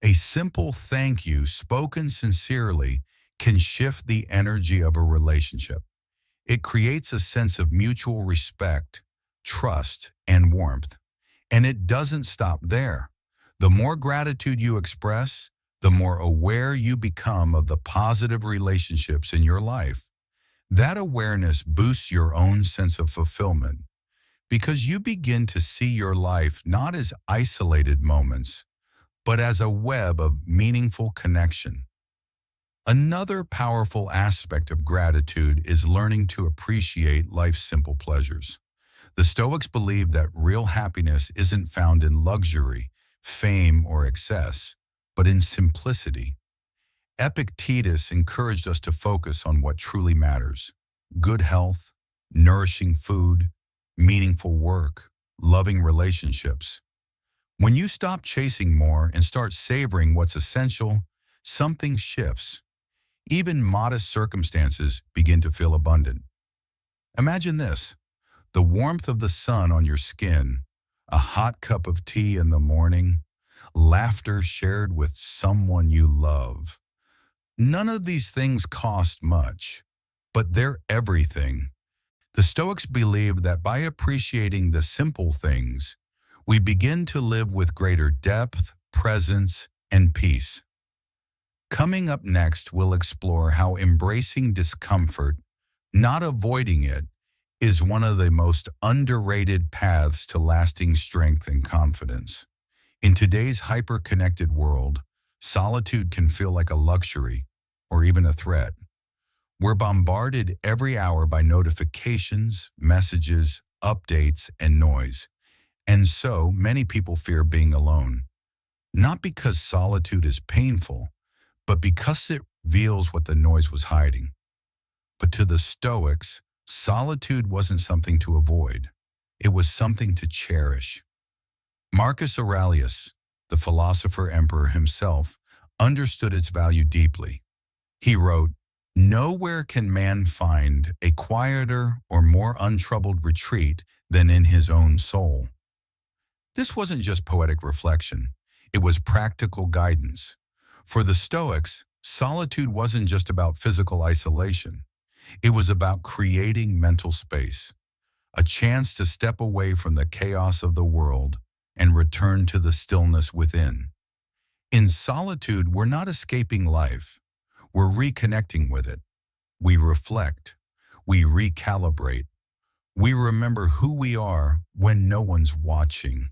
A simple thank you spoken sincerely can shift the energy of a relationship. It creates a sense of mutual respect, trust, and warmth. And it doesn't stop there. The more gratitude you express, the more aware you become of the positive relationships in your life. That awareness boosts your own sense of fulfillment because you begin to see your life not as isolated moments, but as a web of meaningful connection. Another powerful aspect of gratitude is learning to appreciate life's simple pleasures. The Stoics believe that real happiness isn't found in luxury, fame, or excess, but in simplicity. Epictetus encouraged us to focus on what truly matters: good health, nourishing food, meaningful work, loving relationships. When you stop chasing more and start savoring what's essential, something shifts. Even modest circumstances begin to feel abundant. Imagine this: the warmth of the sun on your skin, a hot cup of tea in the morning, laughter shared with someone you love. None of these things cost much, but they're everything. The Stoics believed that by appreciating the simple things, we begin to live with greater depth, presence, and peace. Coming up next, we'll explore how embracing discomfort, not avoiding it, is one of the most underrated paths to lasting strength and confidence. In today's hyper-connected world, solitude can feel like a luxury or even a threat. We're bombarded every hour by notifications, messages, updates, and noise. And so many people fear being alone. Not because solitude is painful, but because it reveals what the noise was hiding. But to the Stoics, solitude wasn't something to avoid. It was something to cherish. Marcus Aurelius, the philosopher emperor himself, understood its value deeply. He wrote, "Nowhere can man find a quieter or more untroubled retreat than in his own soul. This wasn't just poetic reflection, it was practical guidance. For the Stoics, solitude wasn't just about physical isolation, it was about creating mental space, a chance to step away from the chaos of the world and return to the stillness within. In solitude, we're not escaping life, we're reconnecting with it. We reflect, we recalibrate, we remember who we are when no one's watching.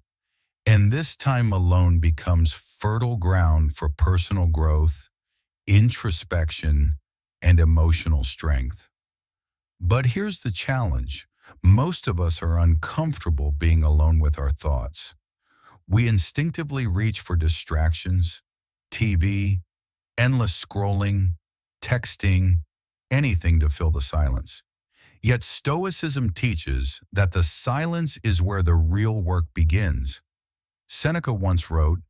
And this time alone becomes fertile ground for personal growth, introspection, and emotional strength. But here's the challenge. Most of us are uncomfortable being alone with our thoughts. We instinctively reach for distractions, TV, endless scrolling, texting, anything to fill the silence. Yet Stoicism teaches that the silence is where the real work begins. Seneca once wrote,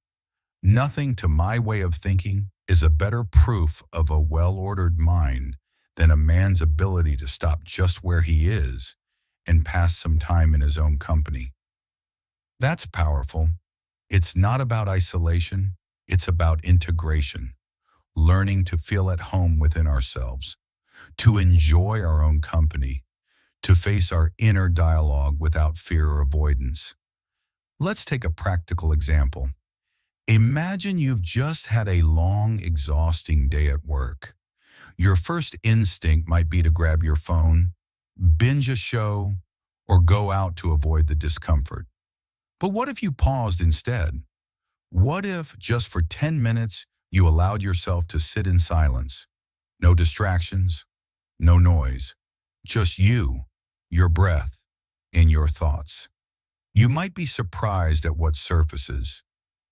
"Nothing to my way of thinking is a better proof of a well-ordered mind than a man's ability to stop just where he is and pass some time in his own company." That's powerful. It's not about isolation, it's about integration, learning to feel at home within ourselves, to enjoy our own company, to face our inner dialogue without fear or avoidance. Let's take a practical example. Imagine you've just had a long, exhausting day at work. Your first instinct might be to grab your phone, binge a show, or go out to avoid the discomfort. But what if you paused instead? What if, just for 10 minutes, you allowed yourself to sit in silence? No distractions, no noise, just you, your breath, and your thoughts. You might be surprised at what surfaces.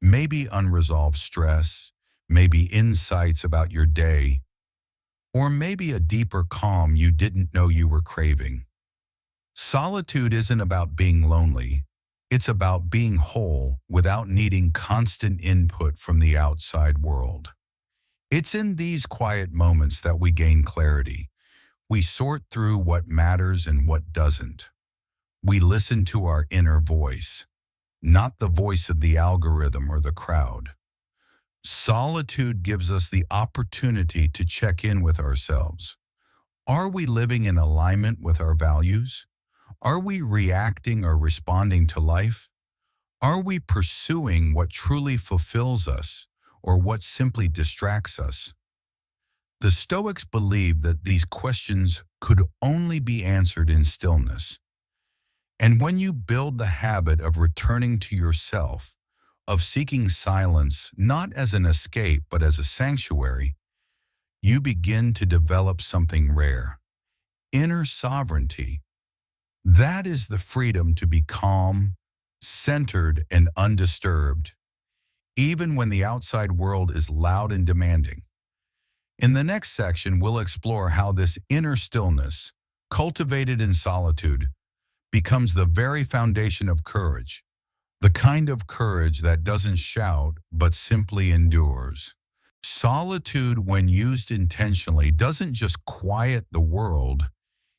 Maybe unresolved stress, maybe insights about your day, or maybe a deeper calm you didn't know you were craving. Solitude isn't about being lonely. It's about being whole without needing constant input from the outside world. It's in these quiet moments that we gain clarity. We sort through what matters and what doesn't. We listen to our inner voice, not the voice of the algorithm or the crowd. Solitude gives us the opportunity to check in with ourselves. Are we living in alignment with our values? Are we reacting or responding to life? Are we pursuing what truly fulfills us or what simply distracts us? The Stoics believed that these questions could only be answered in stillness. And when you build the habit of returning to yourself, of seeking silence not as an escape but as a sanctuary, you begin to develop something rare, inner sovereignty. That is the freedom to be calm, centered, and undisturbed, even when the outside world is loud and demanding. In the next section, we'll explore how this inner stillness, cultivated in solitude, becomes the very foundation of courage, the kind of courage that doesn't shout but simply endures. Solitude, when used intentionally, doesn't just quiet the world,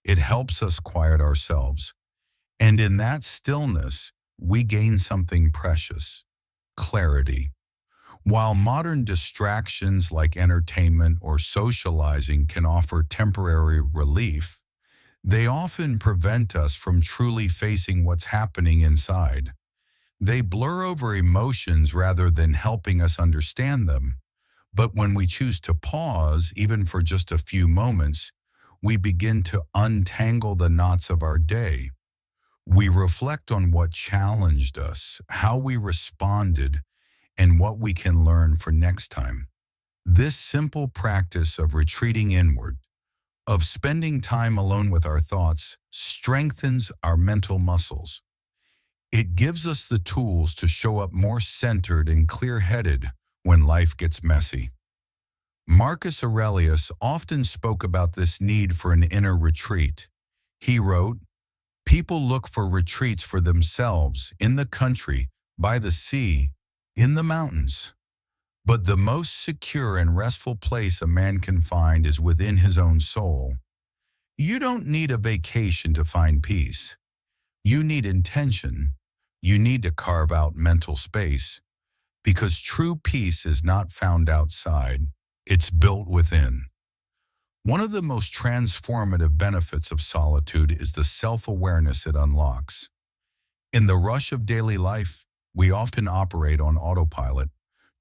it helps us quiet ourselves. And in that stillness, we gain something precious: clarity. While modern distractions like entertainment or socializing can offer temporary relief, they often prevent us from truly facing what's happening inside. They blur over emotions rather than helping us understand them. But when we choose to pause, even for just a few moments, we begin to untangle the knots of our day. We reflect on what challenged us, how we responded, and what we can learn for next time. This simple practice of retreating inward, of spending time alone with our thoughts, strengthens our mental muscles. It gives us the tools to show up more centered and clear-headed when life gets messy. Marcus Aurelius often spoke about this need for an inner retreat. He wrote, "People look for retreats for themselves in the country, by the sea, in the mountains. But the most secure and restful place a man can find is within his own soul." You don't need a vacation to find peace. You need intention. You need to carve out mental space because true peace is not found outside. It's built within. One of the most transformative benefits of solitude is the self-awareness it unlocks. In the rush of daily life, we often operate on autopilot,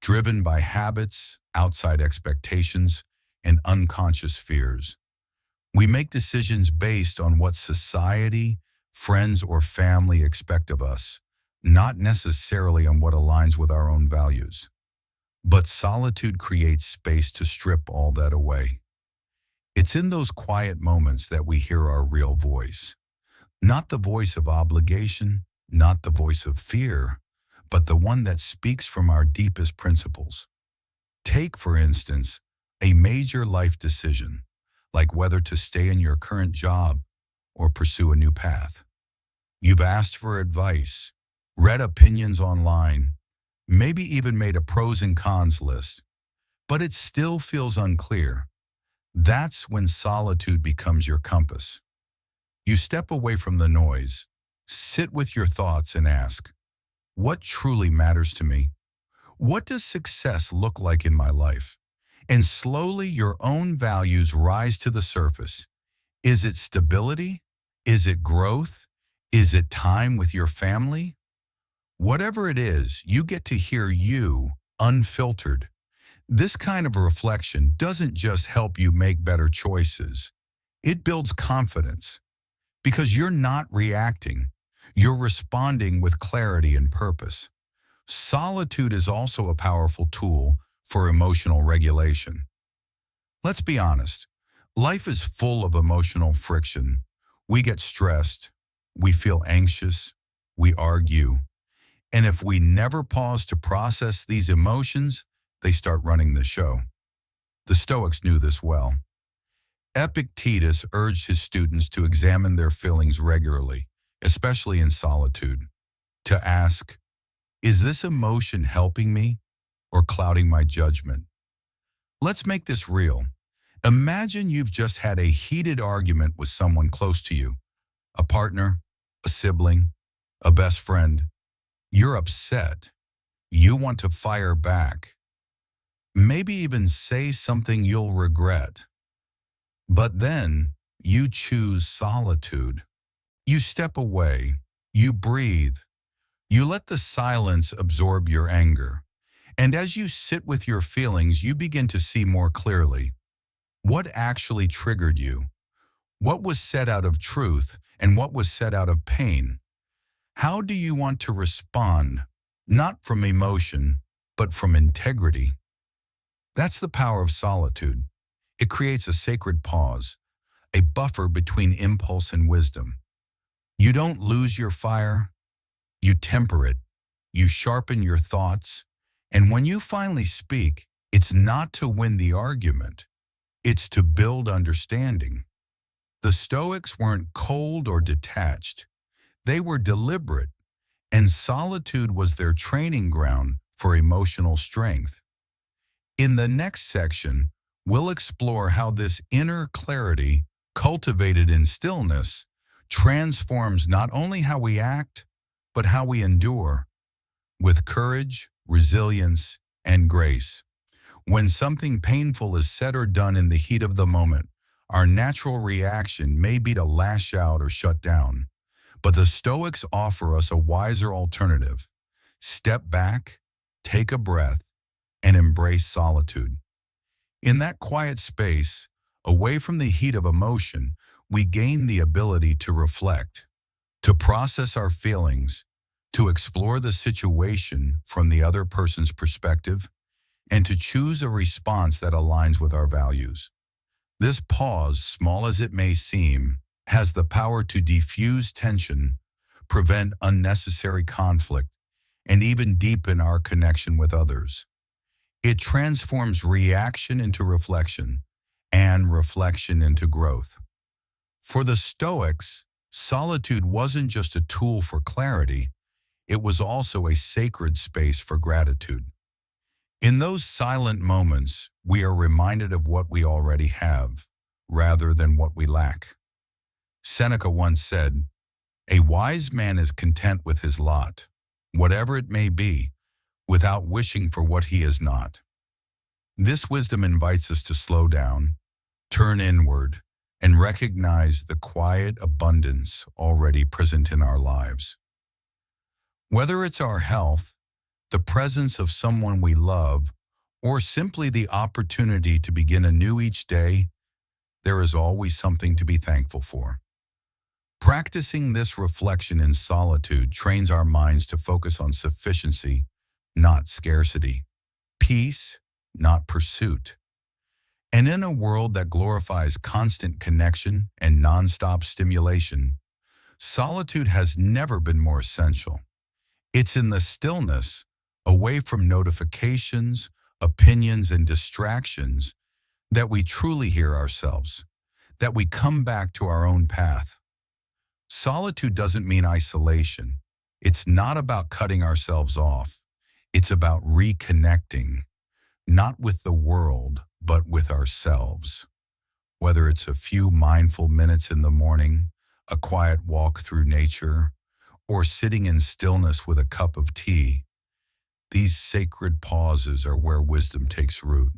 driven by habits, outside expectations, and unconscious fears. We make decisions based on what society, friends, or family expect of us, not necessarily on what aligns with our own values. But solitude creates space to strip all that away. It's in those quiet moments that we hear our real voice. Not the voice of obligation, not the voice of fear, but the one that speaks from our deepest principles. Take, for instance, a major life decision, like whether to stay in your current job or pursue a new path. You've asked for advice, read opinions online, maybe even made a pros and cons list, but it still feels unclear. That's when solitude becomes your compass. You step away from the noise, sit with your thoughts and ask, what truly matters to me? What does success look like in my life? And slowly your own values rise to the surface. Is it stability? Is it growth? Is it time with your family? Whatever it is, you get to hear you unfiltered. This kind of reflection doesn't just help you make better choices. It builds confidence because you're not reacting. You're responding with clarity and purpose. Solitude is also a powerful tool for emotional regulation. Let's be honest. Life is full of emotional friction. We get stressed. We feel anxious. We argue. And if we never pause to process these emotions, they start running the show. The Stoics knew this well. Epictetus urged his students to examine their feelings regularly, especially in solitude, to ask, is this emotion helping me or clouding my judgment? Let's make this real. Imagine you've just had a heated argument with someone close to you, a partner, a sibling, a best friend. You're upset. You want to fire back. Maybe even say something you'll regret. But then you choose solitude. You step away. You breathe. You let the silence absorb your anger. And as you sit with your feelings, you begin to see more clearly what actually triggered you, what was said out of truth, and what was said out of pain. How do you want to respond, not from emotion, but from integrity? That's the power of solitude. It creates a sacred pause, a buffer between impulse and wisdom. You don't lose your fire, you temper it, you sharpen your thoughts, and when you finally speak, it's not to win the argument, it's to build understanding. The Stoics weren't cold or detached. They were deliberate, and solitude was their training ground for emotional strength. In the next section, we'll explore how this inner clarity, cultivated in stillness, transforms not only how we act, but how we endure, with courage, resilience, and grace. When something painful is said or done in the heat of the moment, our natural reaction may be to lash out or shut down. But the Stoics offer us a wiser alternative. Step back, take a breath, and embrace solitude. In that quiet space, away from the heat of emotion, we gain the ability to reflect, to process our feelings, to explore the situation from the other person's perspective, and to choose a response that aligns with our values. This pause, small as it may seem, has the power to diffuse tension, prevent unnecessary conflict, and even deepen our connection with others. It transforms reaction into reflection and reflection into growth. For the Stoics, solitude wasn't just a tool for clarity, it was also a sacred space for gratitude. In those silent moments, we are reminded of what we already have, rather than what we lack. Seneca once said, A wise man is content with his lot, whatever it may be, without wishing for what he is not. This wisdom invites us to slow down, turn inward, and recognize the quiet abundance already present in our lives. Whether it's our health, the presence of someone we love, or simply the opportunity to begin anew each day, there is always something to be thankful for. Practicing this reflection in solitude trains our minds to focus on sufficiency, not scarcity, peace, not pursuit. And in a world that glorifies constant connection and nonstop stimulation, solitude has never been more essential. It's in the stillness, away from notifications, opinions, and distractions, that we truly hear ourselves, that we come back to our own path. Solitude doesn't mean isolation. It's not about cutting ourselves off. It's about reconnecting, not with the world, but with ourselves. Whether it's a few mindful minutes in the morning, a quiet walk through nature, or sitting in stillness with a cup of tea, these sacred pauses are where wisdom takes root.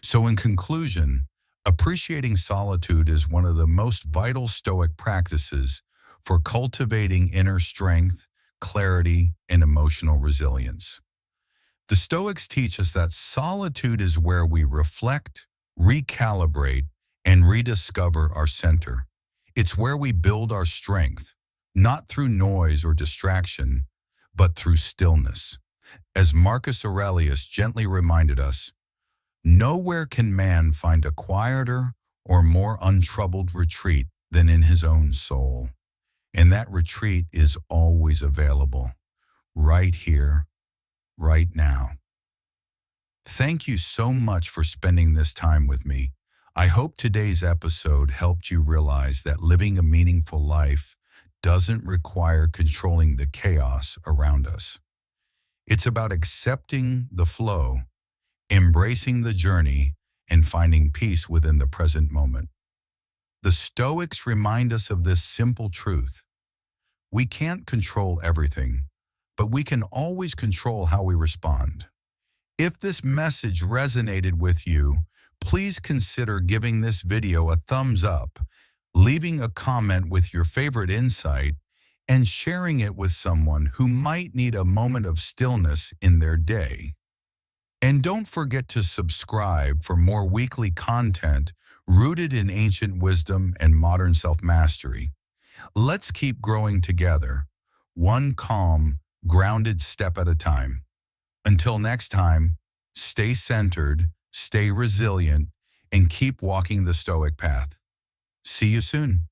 So in conclusion, appreciating solitude is one of the most vital Stoic practices for cultivating inner strength, clarity, and emotional resilience. The Stoics teach us that solitude is where we reflect, recalibrate, and rediscover our center. It's where we build our strength, not through noise or distraction, but through stillness. As Marcus Aurelius gently reminded us, nowhere can man find a quieter or more untroubled retreat than in his own soul. And that retreat is always available, right here, right now. Thank you so much for spending this time with me. I hope today's episode helped you realize that living a meaningful life doesn't require controlling the chaos around us. It's about accepting the flow, embracing the journey, and finding peace within the present moment. The Stoics remind us of this simple truth. We can't control everything, but we can always control how we respond. If this message resonated with you, please consider giving this video a thumbs up, leaving a comment with your favorite insight, and sharing it with someone who might need a moment of stillness in their day. And don't forget to subscribe for more weekly content rooted in ancient wisdom and modern self-mastery. Let's keep growing together, one calm, grounded step at a time. Until next time, stay centered, stay resilient, and keep walking the Stoic path. See you soon.